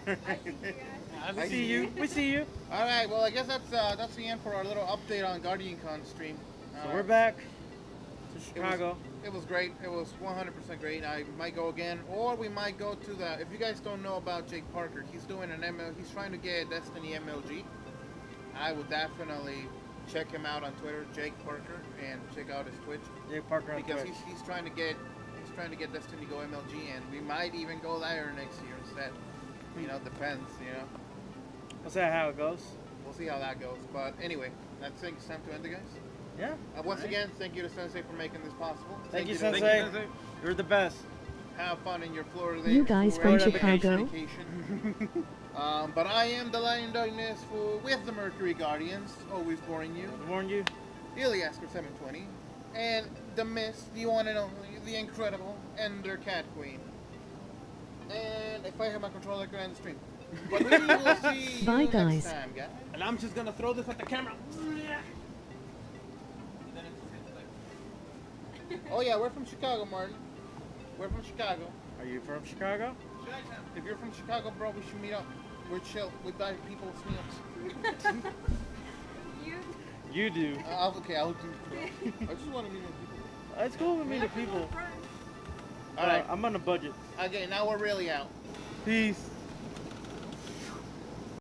I see you guys. We see you. We see you. All right. Well, I guess that's the end for our little update on GuardianCon stream. So we're back to It was- Chicago. It was great. It was 100% great. I might go again, or we might go to the. If you guys don't know about Jake Parker, he's doing an ML. He's trying to get Destiny MLG. I would definitely check him out on Twitter, Jake Parker, and check out his Twitch Jake Parker on because Twitch. he's trying to get Destiny Go MLG, and we might even go there next year instead. You know, depends. You know, We'll see how it goes. we'll see how that goes. But anyway, I think it's time to end it, guys. Yeah. Once again, thank you to Sensei for making this possible. Thank you, to- Sensei. You're the best. Have fun in your Florida. You guys from Florida Chicago? vacation. But I am the Lion Darkness with the Mercury Guardians, always boring you. I warned you. Iliasker 720, and the Miss, the one and only, the incredible Ender Cat Queen. And if I have my controller, I can end the stream. But we will see you Bye, next guys. time, guys. And I'm just gonna throw this at the camera. Oh yeah, we're from Chicago, Martin. We're from Chicago. Are you from Chicago? If you're from Chicago, bro, we should meet up. We're chill. We buy people's meals. You You do. Okay, I'll do. I just want to meet more people. It's cool with me the have a little people. friend. All right. I'm on a budget. Okay, now we're really out. Peace.